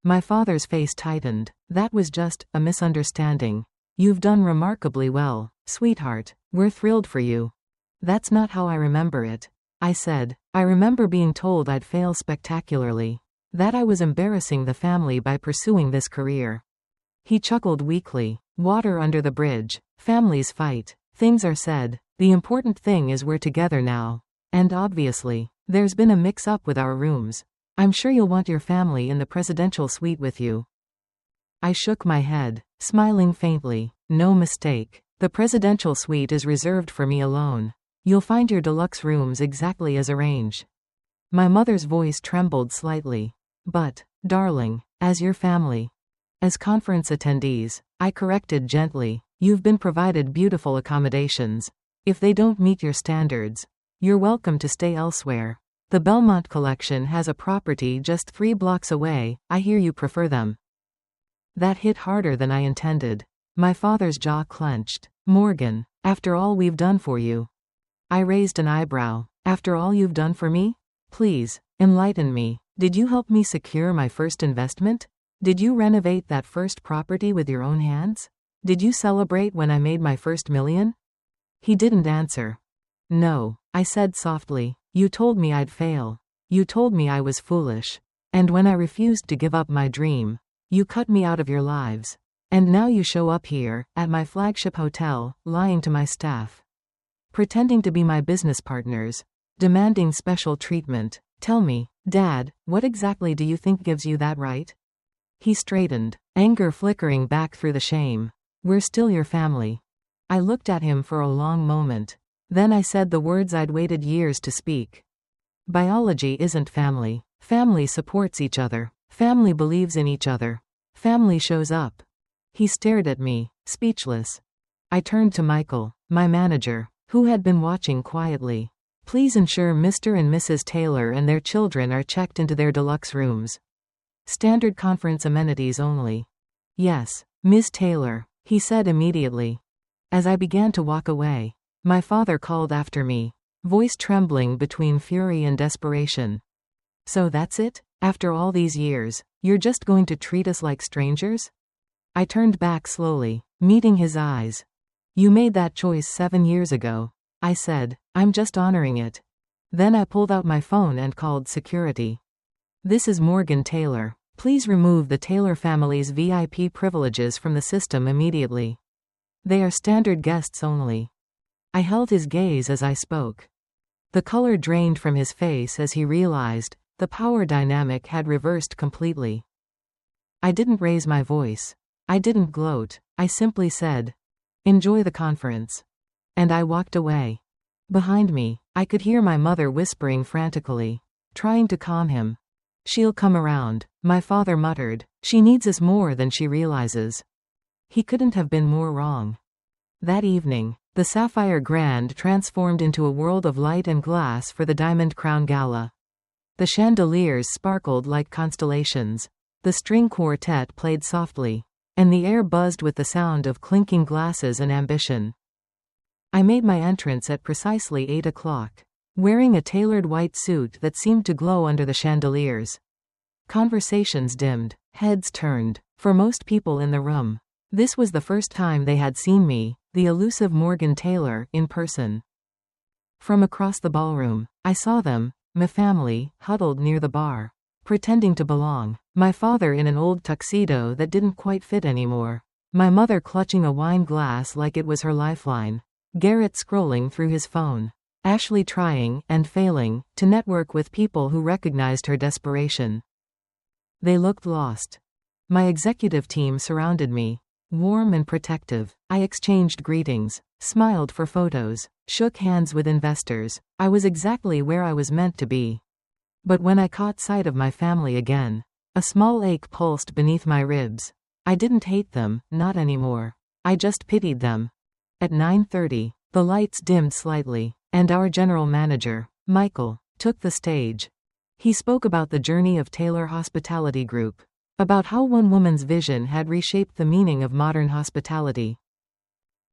My father's face tightened. "That was just a misunderstanding. You've done remarkably well, sweetheart. We're thrilled for you." "That's not how I remember it," I said. "I remember being told I'd fail spectacularly." That I was embarrassing the family by pursuing this career. He chuckled weakly. Water under the bridge. Families fight. Things are said. The important thing is we're together now. And obviously, there's been a mix-up with our rooms. I'm sure you'll want your family in the presidential suite with you. I shook my head, smiling faintly. No mistake. The presidential suite is reserved for me alone. You'll find your deluxe rooms exactly as arranged. My mother's voice trembled slightly. But, darling, as your family, as conference attendees, I corrected gently, you've been provided beautiful accommodations. If they don't meet your standards, you're welcome to stay elsewhere. The Belmont Collection has a property just 3 blocks away. I hear you prefer them. That hit harder than I intended. My father's jaw clenched. Morgan, after all we've done for you. I raised an eyebrow. After all you've done for me? Please, enlighten me. Did you help me secure my first investment? Did you renovate that first property with your own hands? Did you celebrate when I made my first million? He didn't answer. No, I said softly. You told me I'd fail. You told me I was foolish. And when I refused to give up my dream, you cut me out of your lives. And now you show up here, at my flagship hotel, lying to my staff. Pretending to be my business partners. Demanding special treatment. Tell me, Dad, what exactly do you think gives you that right? He straightened, anger flickering back through the shame. We're still your family. I looked at him for a long moment. Then I said the words I'd waited years to speak. Biology isn't family. Family supports each other. Family believes in each other. Family shows up. He stared at me, speechless. I turned to Michael, my manager, who had been watching quietly. Please ensure Mr. and Mrs. Taylor and their children are checked into their deluxe rooms. Standard conference amenities only. Yes, Ms. Taylor, he said immediately. As I began to walk away, my father called after me, voice trembling between fury and desperation. So that's it? After all these years, you're just going to treat us like strangers? I turned back slowly, meeting his eyes. You made that choice 7 years ago, I said. I'm just honoring it. Then I pulled out my phone and called security. This is Morgan Taylor. Please remove the Taylor family's VIP privileges from the system immediately. They are standard guests only. I held his gaze as I spoke. The color drained from his face as he realized the power dynamic had reversed completely. I didn't raise my voice. I didn't gloat. I simply said, "Enjoy the conference." And I walked away. Behind me, I could hear my mother whispering frantically, trying to calm him. She'll come around, my father muttered. She needs us more than she realizes. He couldn't have been more wrong. That evening, the Sapphire Grand transformed into a world of light and glass for the Diamond Crown Gala. The chandeliers sparkled like constellations. The string quartet played softly, and the air buzzed with the sound of clinking glasses and ambition. I made my entrance at precisely 8 o'clock, wearing a tailored white suit that seemed to glow under the chandeliers. Conversations dimmed, heads turned. For most people in the room, this was the first time they had seen me, the elusive Morgan Taylor, in person. From across the ballroom, I saw them, my family, huddled near the bar, pretending to belong. My father in an old tuxedo that didn't quite fit anymore. My mother clutching a wine glass like it was her lifeline. Garrett scrolling through his phone. Ashley trying, and failing, to network with people who recognized her desperation. They looked lost. My executive team surrounded me, warm and protective. I exchanged greetings, smiled for photos, shook hands with investors. I was exactly where I was meant to be. But when I caught sight of my family again, a small ache pulsed beneath my ribs. I didn't hate them, not anymore. I just pitied them. At 9:30, the lights dimmed slightly, and our general manager, Michael, took the stage. He spoke about the journey of Taylor Hospitality Group, about how one woman's vision had reshaped the meaning of modern hospitality.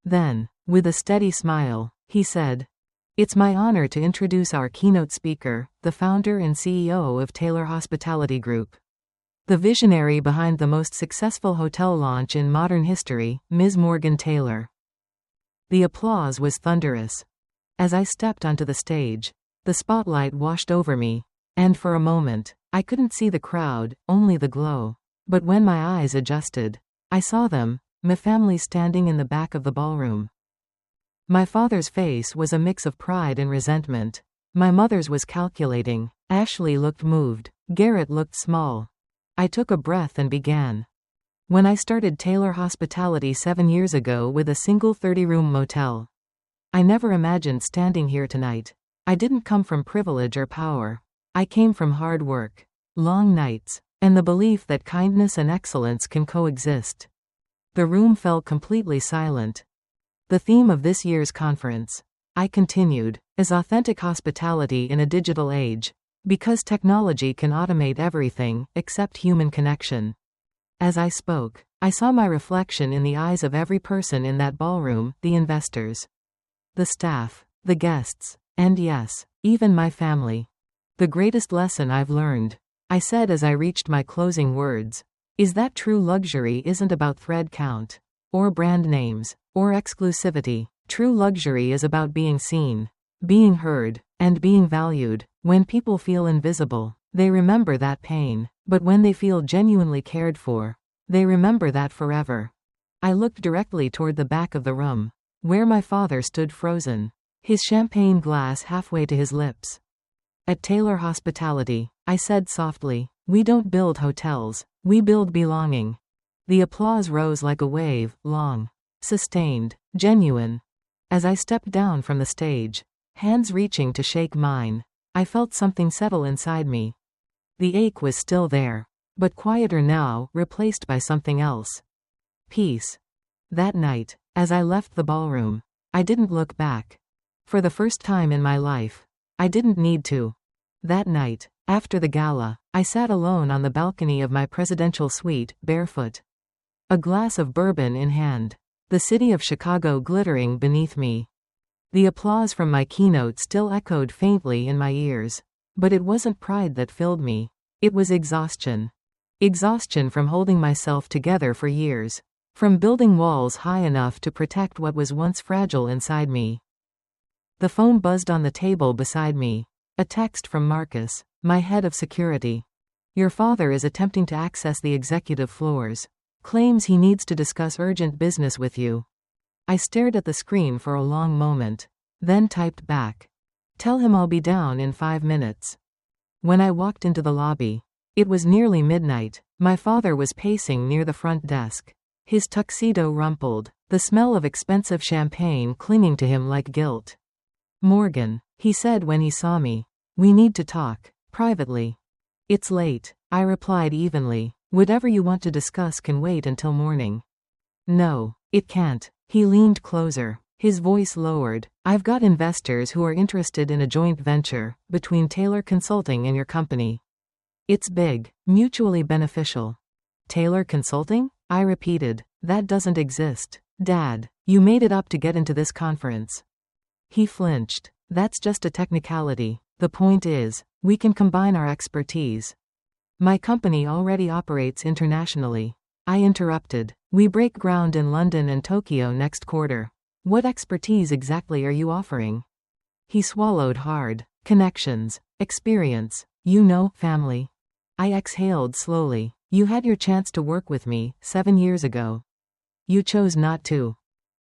Then, with a steady smile, he said, "It's my honor to introduce our keynote speaker, the founder and CEO of Taylor Hospitality Group. The visionary behind the most successful hotel launch in modern history, Ms. Morgan Taylor." The applause was thunderous. As I stepped onto the stage, the spotlight washed over me, and for a moment, I couldn't see the crowd, only the glow. But when my eyes adjusted, I saw them, my family standing in the back of the ballroom. My father's face was a mix of pride and resentment. My mother's was calculating. Ashley looked moved. Garrett looked small. I took a breath and began. When I started Taylor Hospitality 7 years ago with a single 30-room motel, I never imagined standing here tonight. I didn't come from privilege or power. I came from hard work, long nights, and the belief that kindness and excellence can coexist. The room fell completely silent. The theme of this year's conference, I continued, is authentic hospitality in a digital age, because technology can automate everything except human connection. As I spoke, I saw my reflection in the eyes of every person in that ballroom, the investors, the staff, the guests, and yes, even my family. The greatest lesson I've learned, I said as I reached my closing words, is that true luxury isn't about thread count, or brand names, or exclusivity. True luxury is about being seen, being heard, and being valued. When people feel invisible, they remember that pain, but when they feel genuinely cared for, they remember that forever. I looked directly toward the back of the room, where my father stood frozen, his champagne glass halfway to his lips. At Taylor Hospitality, I said softly, we don't build hotels, we build belonging. The applause rose like a wave, long, sustained, genuine. As I stepped down from the stage, hands reaching to shake mine, I felt something settle inside me. The ache was still there, but quieter now, replaced by something else. Peace. That night, as I left the ballroom, I didn't look back. For the first time in my life, I didn't need to. That night, after the gala, I sat alone on the balcony of my presidential suite, barefoot, a glass of bourbon in hand, the city of Chicago glittering beneath me. The applause from my keynote still echoed faintly in my ears, but it wasn't pride that filled me. It was exhaustion. Exhaustion from holding myself together for years, from building walls high enough to protect what was once fragile inside me. The phone buzzed on the table beside me. A text from Marcus, my head of security. Your father is attempting to access the executive floors. Claims he needs to discuss urgent business with you. I stared at the screen for a long moment, then typed back. Tell him I'll be down in 5 minutes. When I walked into the lobby, it was nearly midnight. My father was pacing near the front desk, his tuxedo rumpled, the smell of expensive champagne clinging to him like guilt. Morgan, he said when he saw me, we need to talk, privately. It's late, I replied evenly. Whatever you want to discuss can wait until morning. No, it can't. He leaned closer, his voice lowered. I've got investors who are interested in a joint venture between Taylor Consulting and your company. It's big, mutually beneficial. Taylor Consulting? I repeated. That doesn't exist. Dad, you made it up to get into this conference. He flinched. That's just a technicality. The point is, we can combine our expertise. My company already operates internationally. I interrupted. We break ground in London and Tokyo next quarter. What expertise exactly are you offering? He swallowed hard. Connections, experience, family. I exhaled slowly. You had your chance to work with me 7 years ago. You chose not to.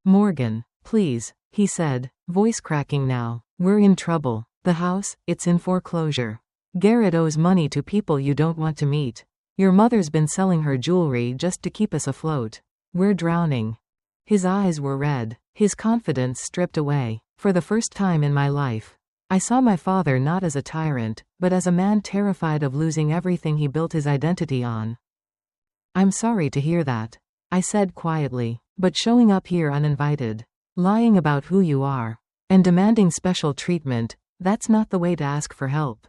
Morgan, please, he said, voice cracking now. We're in trouble. The house, it's in foreclosure. Garrett owes money to people you don't want to meet. Your mother's been selling her jewelry just to keep us afloat. We're drowning. His eyes were red, his confidence stripped away. For the first time in my life, I saw my father not as a tyrant, but as a man terrified of losing everything he built his identity on. I'm sorry to hear that, I said quietly, but showing up here uninvited, lying about who you are, and demanding special treatment, that's not the way to ask for help.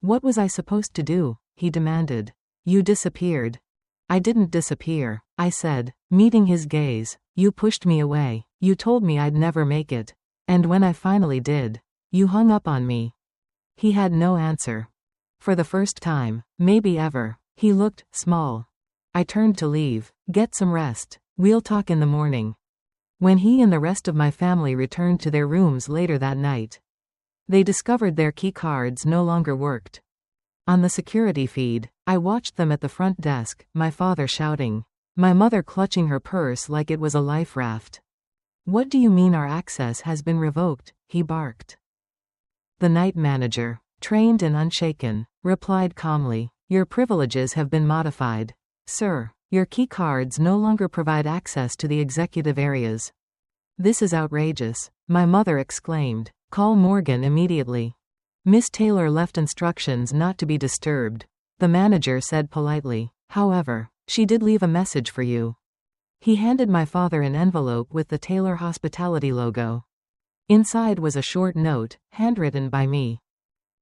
What was I supposed to do? He demanded. You disappeared. I didn't disappear, I said, meeting his gaze. You pushed me away. You told me I'd never make it. And when I finally did, you hung up on me. He had no answer. For the first time, maybe ever, he looked small. I turned to leave. Get some rest. We'll talk in the morning. When he and the rest of my family returned to their rooms later that night, they discovered their key cards no longer worked. On the security feed, I watched them at the front desk, my father shouting. My mother clutching her purse like it was a life raft. "What do you mean our access has been revoked?" he barked. The night manager, trained and unshaken, replied calmly, "Your privileges have been modified. Sir, your key cards no longer provide access to the executive areas." "This is outrageous," my mother exclaimed. "Call Morgan immediately." Miss Taylor left instructions not to be disturbed. The manager said politely. "However, she did leave a message for you." He handed my father an envelope with the Taylor Hospitality logo. Inside was a short note, handwritten by me.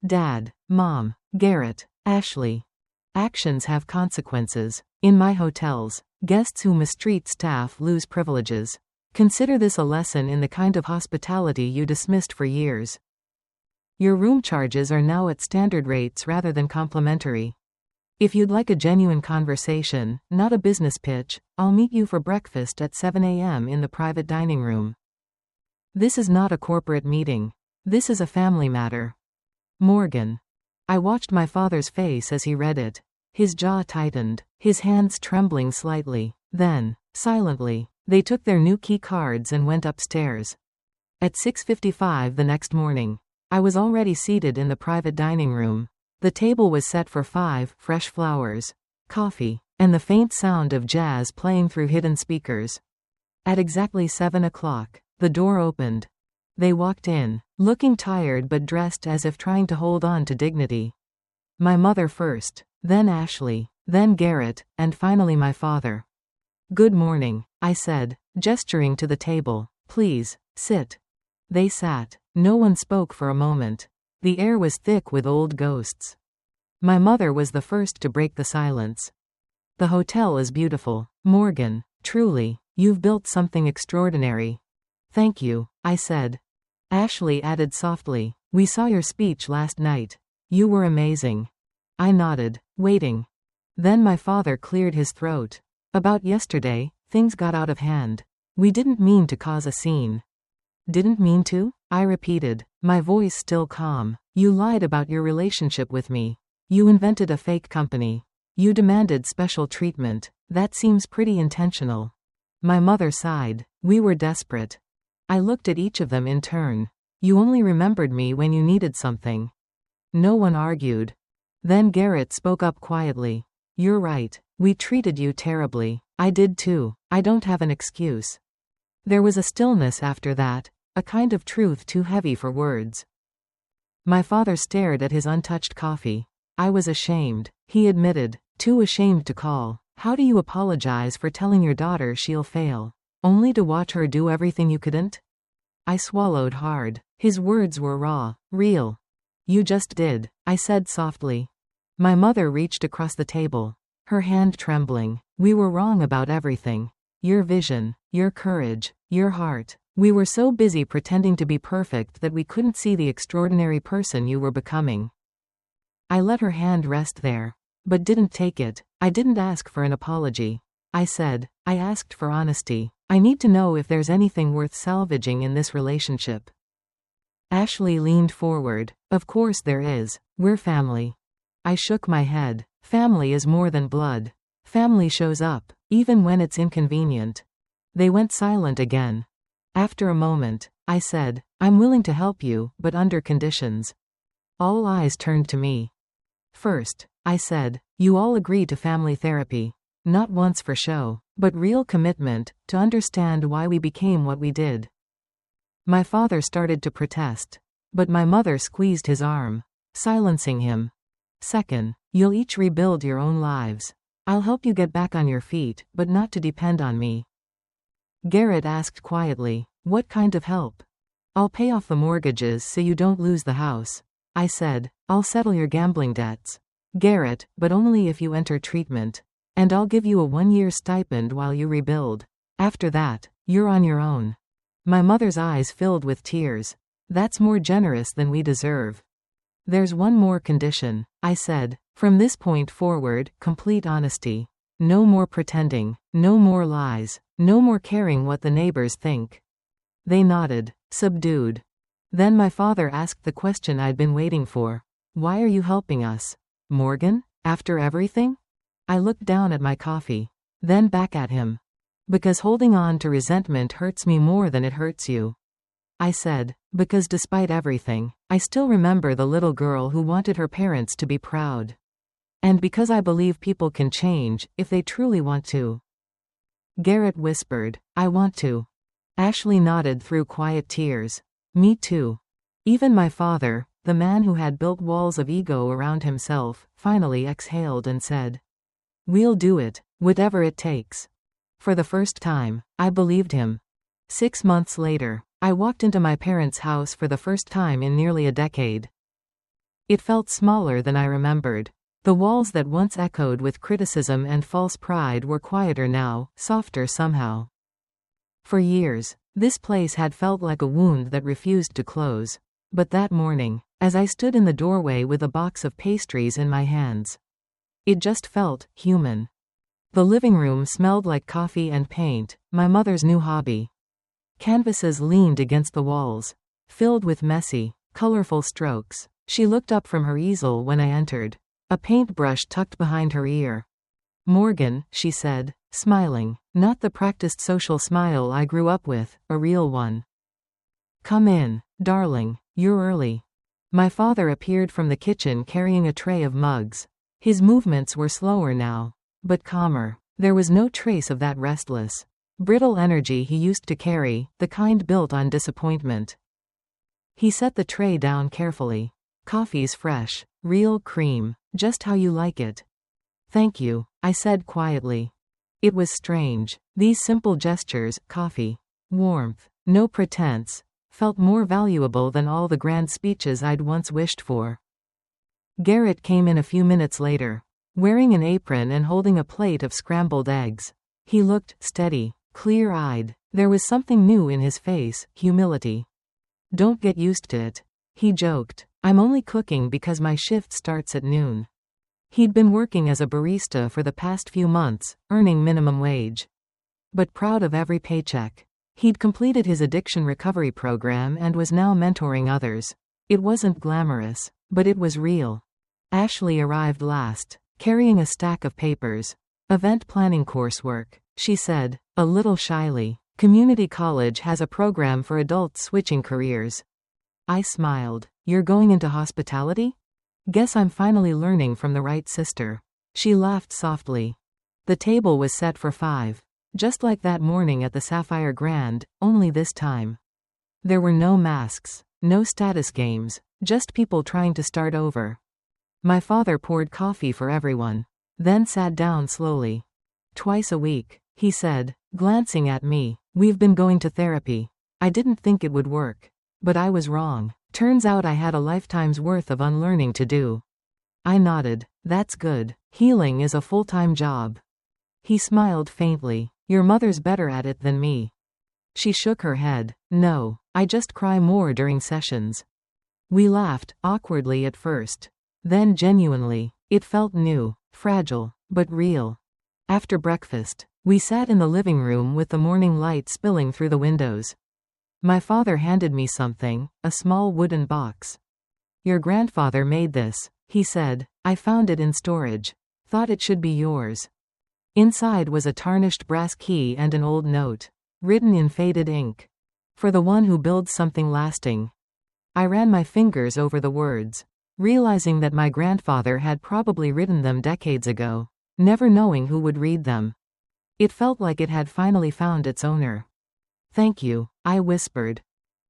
"Dad, Mom, Garrett, Ashley. Actions have consequences. In my hotels, guests who mistreat staff lose privileges. Consider this a lesson in the kind of hospitality you dismissed for years. Your room charges are now at standard rates rather than complimentary. If you'd like a genuine conversation, not a business pitch, I'll meet you for breakfast at 7 a.m. in the private dining room. This is not a corporate meeting. This is a family matter. Morgan." I watched my father's face as he read it. His jaw tightened, his hands trembling slightly. Then, silently, they took their new key cards and went upstairs. At 6:55 the next morning, I was already seated in the private dining room. The table was set for 5 fresh flowers, coffee, and the faint sound of jazz playing through hidden speakers. At exactly 7 o'clock, the door opened. They walked in, looking tired but dressed as if trying to hold on to dignity. My mother first, then Ashley, then Garrett, and finally my father. "Good morning," I said, gesturing to the table. "Please, sit." They sat. No one spoke for a moment. The air was thick with old ghosts. My mother was the first to break the silence. "The hotel is beautiful, Morgan. Truly, you've built something extraordinary." "Thank you," I said. Ashley added softly, "We saw your speech last night. You were amazing." I nodded, waiting. Then my father cleared his throat. "About yesterday, things got out of hand. We didn't mean to cause a scene." "Didn't mean to?" I repeated, my voice still calm. "You lied about your relationship with me. You invented a fake company. You demanded special treatment. That seems pretty intentional." My mother sighed. "We were desperate." I looked at each of them in turn. "You only remembered me when you needed something." No one argued. Then Garrett spoke up quietly. "You're right. We treated you terribly. I did too. I don't have an excuse." There was a stillness after that, a kind of truth too heavy for words. My father stared at his untouched coffee. "I was ashamed," he admitted, "too ashamed to call. How do you apologize for telling your daughter she'll fail, only to watch her do everything you couldn't?" I swallowed hard. His words were raw, real. "You just did," I said softly. My mother reached across the table, her hand trembling. "We were wrong about everything. Your vision, your courage, your heart. We were so busy pretending to be perfect that we couldn't see the extraordinary person you were becoming." I let her hand rest there, but didn't take it. "I didn't ask for an apology," I said. "I asked for honesty. I need to know if there's anything worth salvaging in this relationship." Ashley leaned forward. "Of course there is. We're family." I shook my head. "Family is more than blood. Family shows up, even when it's inconvenient." They went silent again. After a moment, I said, "I'm willing to help you, but under conditions." All eyes turned to me. "First," I said, "you all agree to family therapy. Not once for show, but real commitment, to understand why we became what we did." My father started to protest, but my mother squeezed his arm, silencing him. "Second, you'll each rebuild your own lives. I'll help you get back on your feet, but not to depend on me." Garrett asked quietly, "What kind of help?" "I'll pay off the mortgages so you don't lose the house," I said. "I'll settle your gambling debts, Garrett, but only if you enter treatment. And I'll give you a 1-year stipend while you rebuild. After that, you're on your own." My mother's eyes filled with tears. "That's more generous than we deserve." "There's one more condition," I said. "From this point forward, complete honesty. No more pretending, no more lies, no more caring what the neighbors think." They nodded, subdued. Then my father asked the question I'd been waiting for. "Why are you helping us?" Morgan? After everything? I looked down at my coffee. Then back at him. Because holding on to resentment hurts me more than it hurts you. I said, because despite everything, I still remember the little girl who wanted her parents to be proud. And because I believe people can change, if they truly want to. Garrett whispered, I want to. Ashley nodded through quiet tears. Me too. Even my father, the man who had built walls of ego around himself, finally exhaled and said, we'll do it, whatever it takes. For the first time, I believed him. 6 months later, I walked into my parents' house for the first time in nearly a decade. It felt smaller than I remembered. The walls that once echoed with criticism and false pride were quieter now, softer somehow. For years, this place had felt like a wound that refused to close. But that morning, as I stood in the doorway with a box of pastries in my hands, it just felt human. The living room smelled like coffee and paint, my mother's new hobby. Canvases leaned against the walls, filled with messy, colorful strokes. She looked up from her easel when I entered, a paintbrush tucked behind her ear. Morgan, she said, smiling, not the practiced social smile I grew up with, a real one. Come in, darling, you're early. My father appeared from the kitchen carrying a tray of mugs. His movements were slower now, but calmer. There was no trace of that restless, brittle energy he used to carry, the kind built on disappointment. He set the tray down carefully. Coffee's fresh, real cream, just how you like it. Thank you, I said quietly. It was strange. These simple gestures, coffee, warmth, no pretense, felt more valuable than all the grand speeches I'd once wished for. Garrett came in a few minutes later, wearing an apron and holding a plate of scrambled eggs. He looked steady, clear-eyed. There was something new in his face, humility. Don't get used to it, he joked. I'm only cooking because my shift starts at noon. He'd been working as a barista for the past few months, earning minimum wage. But proud of every paycheck. He'd completed his addiction recovery program and was now mentoring others. It wasn't glamorous, but it was real. Ashley arrived last, carrying a stack of papers. Event planning coursework, she said, a little shyly. Community college has a program for adults switching careers. I smiled. You're going into hospitality? Guess I'm finally learning from the right sister. She laughed softly. The table was set for 5. Just like that morning at the Sapphire Grand, only this time. There were no masks, no status games, just people trying to start over. My father poured coffee for everyone, then sat down slowly. Twice a week, he said, glancing at me. We've been going to therapy. I didn't think it would work. But I was wrong. Turns out I had a lifetime's worth of unlearning to do. I nodded. That's good. Healing is a full-time job. He smiled faintly. Your mother's better at it than me. She shook her head. No, I just cry more during sessions. We laughed, awkwardly at first. Then genuinely. It felt new, fragile, but real. After breakfast, we sat in the living room with the morning light spilling through the windows. My father handed me something, a small wooden box. Your grandfather made this, he said. I found it in storage. Thought it should be yours. Inside was a tarnished brass key and an old note, written in faded ink. For the one who builds something lasting. I ran my fingers over the words, realizing that my grandfather had probably written them decades ago, never knowing who would read them. It felt like it had finally found its owner. Thank you, I whispered.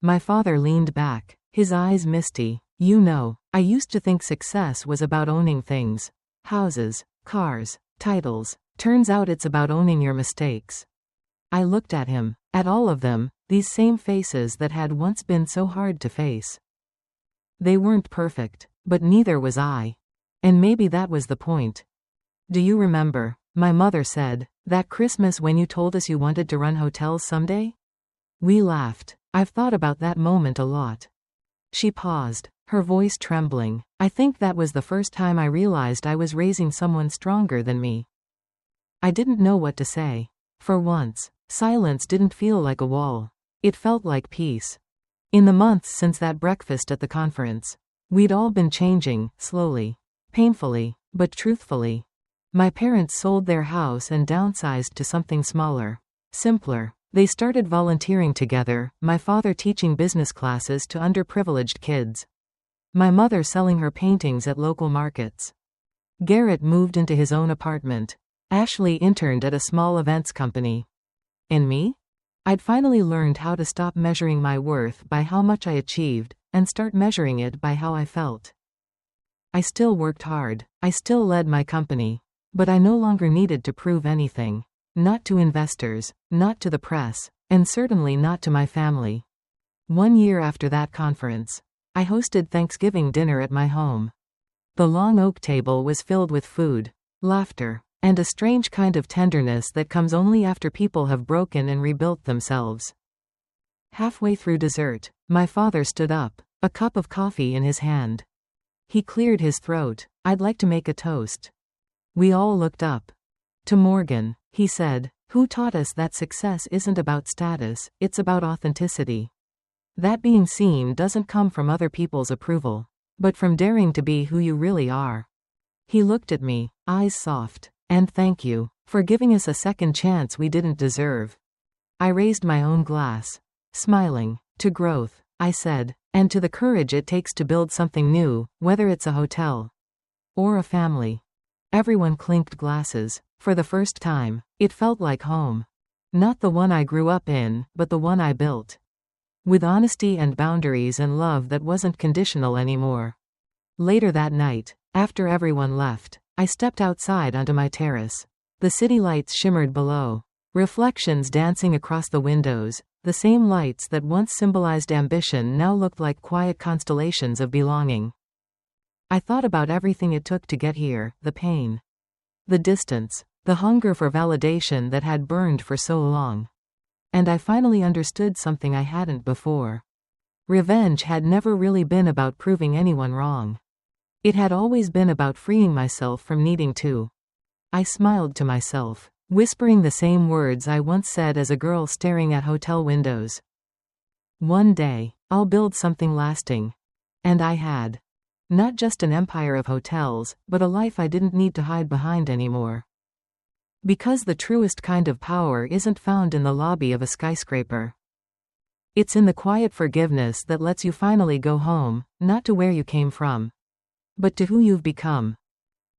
My father leaned back, his eyes misty. You know, I used to think success was about owning things. Houses, cars, titles. Turns out it's about owning your mistakes. I looked at him, at all of them, these same faces that had once been so hard to face. They weren't perfect, but neither was I. And maybe that was the point. Do you remember, my mother said, that Christmas when you told us you wanted to run hotels someday? We laughed. I've thought about that moment a lot. She paused, her voice trembling. I think that was the first time I realized I was raising someone stronger than me. I didn't know what to say. For once, silence didn't feel like a wall. It felt like peace. In the months since that breakfast at the conference, we'd all been changing, slowly. Painfully, but truthfully. My parents sold their house and downsized to something smaller. Simpler. They started volunteering together, my father teaching business classes to underprivileged kids. My mother selling her paintings at local markets. Garrett moved into his own apartment. Ashley interned at a small events company. And me? I'd finally learned how to stop measuring my worth by how much I achieved, and start measuring it by how I felt. I still worked hard. I still led my company. But I no longer needed to prove anything. Not to investors, not to the press, and certainly not to my family. 1 year after that conference, I hosted Thanksgiving dinner at my home. The long oak table was filled with food, laughter, and a strange kind of tenderness that comes only after people have broken and rebuilt themselves. Halfway through dessert, my father stood up, a cup of coffee in his hand. He cleared his throat. "I'd like to make a toast." We all looked up. "To Morgan," he said, "who taught us that success isn't about status, it's about authenticity. That being seen doesn't come from other people's approval, but from daring to be who you really are." He looked at me, eyes soft. "And thank you for giving us a second chance we didn't deserve." I raised my own glass. Smiling. "To growth," I said, "and to the courage it takes to build something new, whether it's a hotel or a family." Everyone clinked glasses. For the first time, it felt like home. Not the one I grew up in, but the one I built. With honesty and boundaries and love that wasn't conditional anymore. Later that night, after everyone left, I stepped outside onto my terrace. The city lights shimmered below. Reflections dancing across the windows, the same lights that once symbolized ambition now looked like quiet constellations of belonging. I thought about everything it took to get here, the pain, the distance, the hunger for validation that had burned for so long. And I finally understood something I hadn't before. Revenge had never really been about proving anyone wrong. It had always been about freeing myself from needing to. I smiled to myself, whispering the same words I once said as a girl staring at hotel windows. "One day, I'll build something lasting." And I had. Not just an empire of hotels, but a life I didn't need to hide behind anymore. Because the truest kind of power isn't found in the lobby of a skyscraper. It's in the quiet forgiveness that lets you finally go home, not to where you came from, but to who you've become.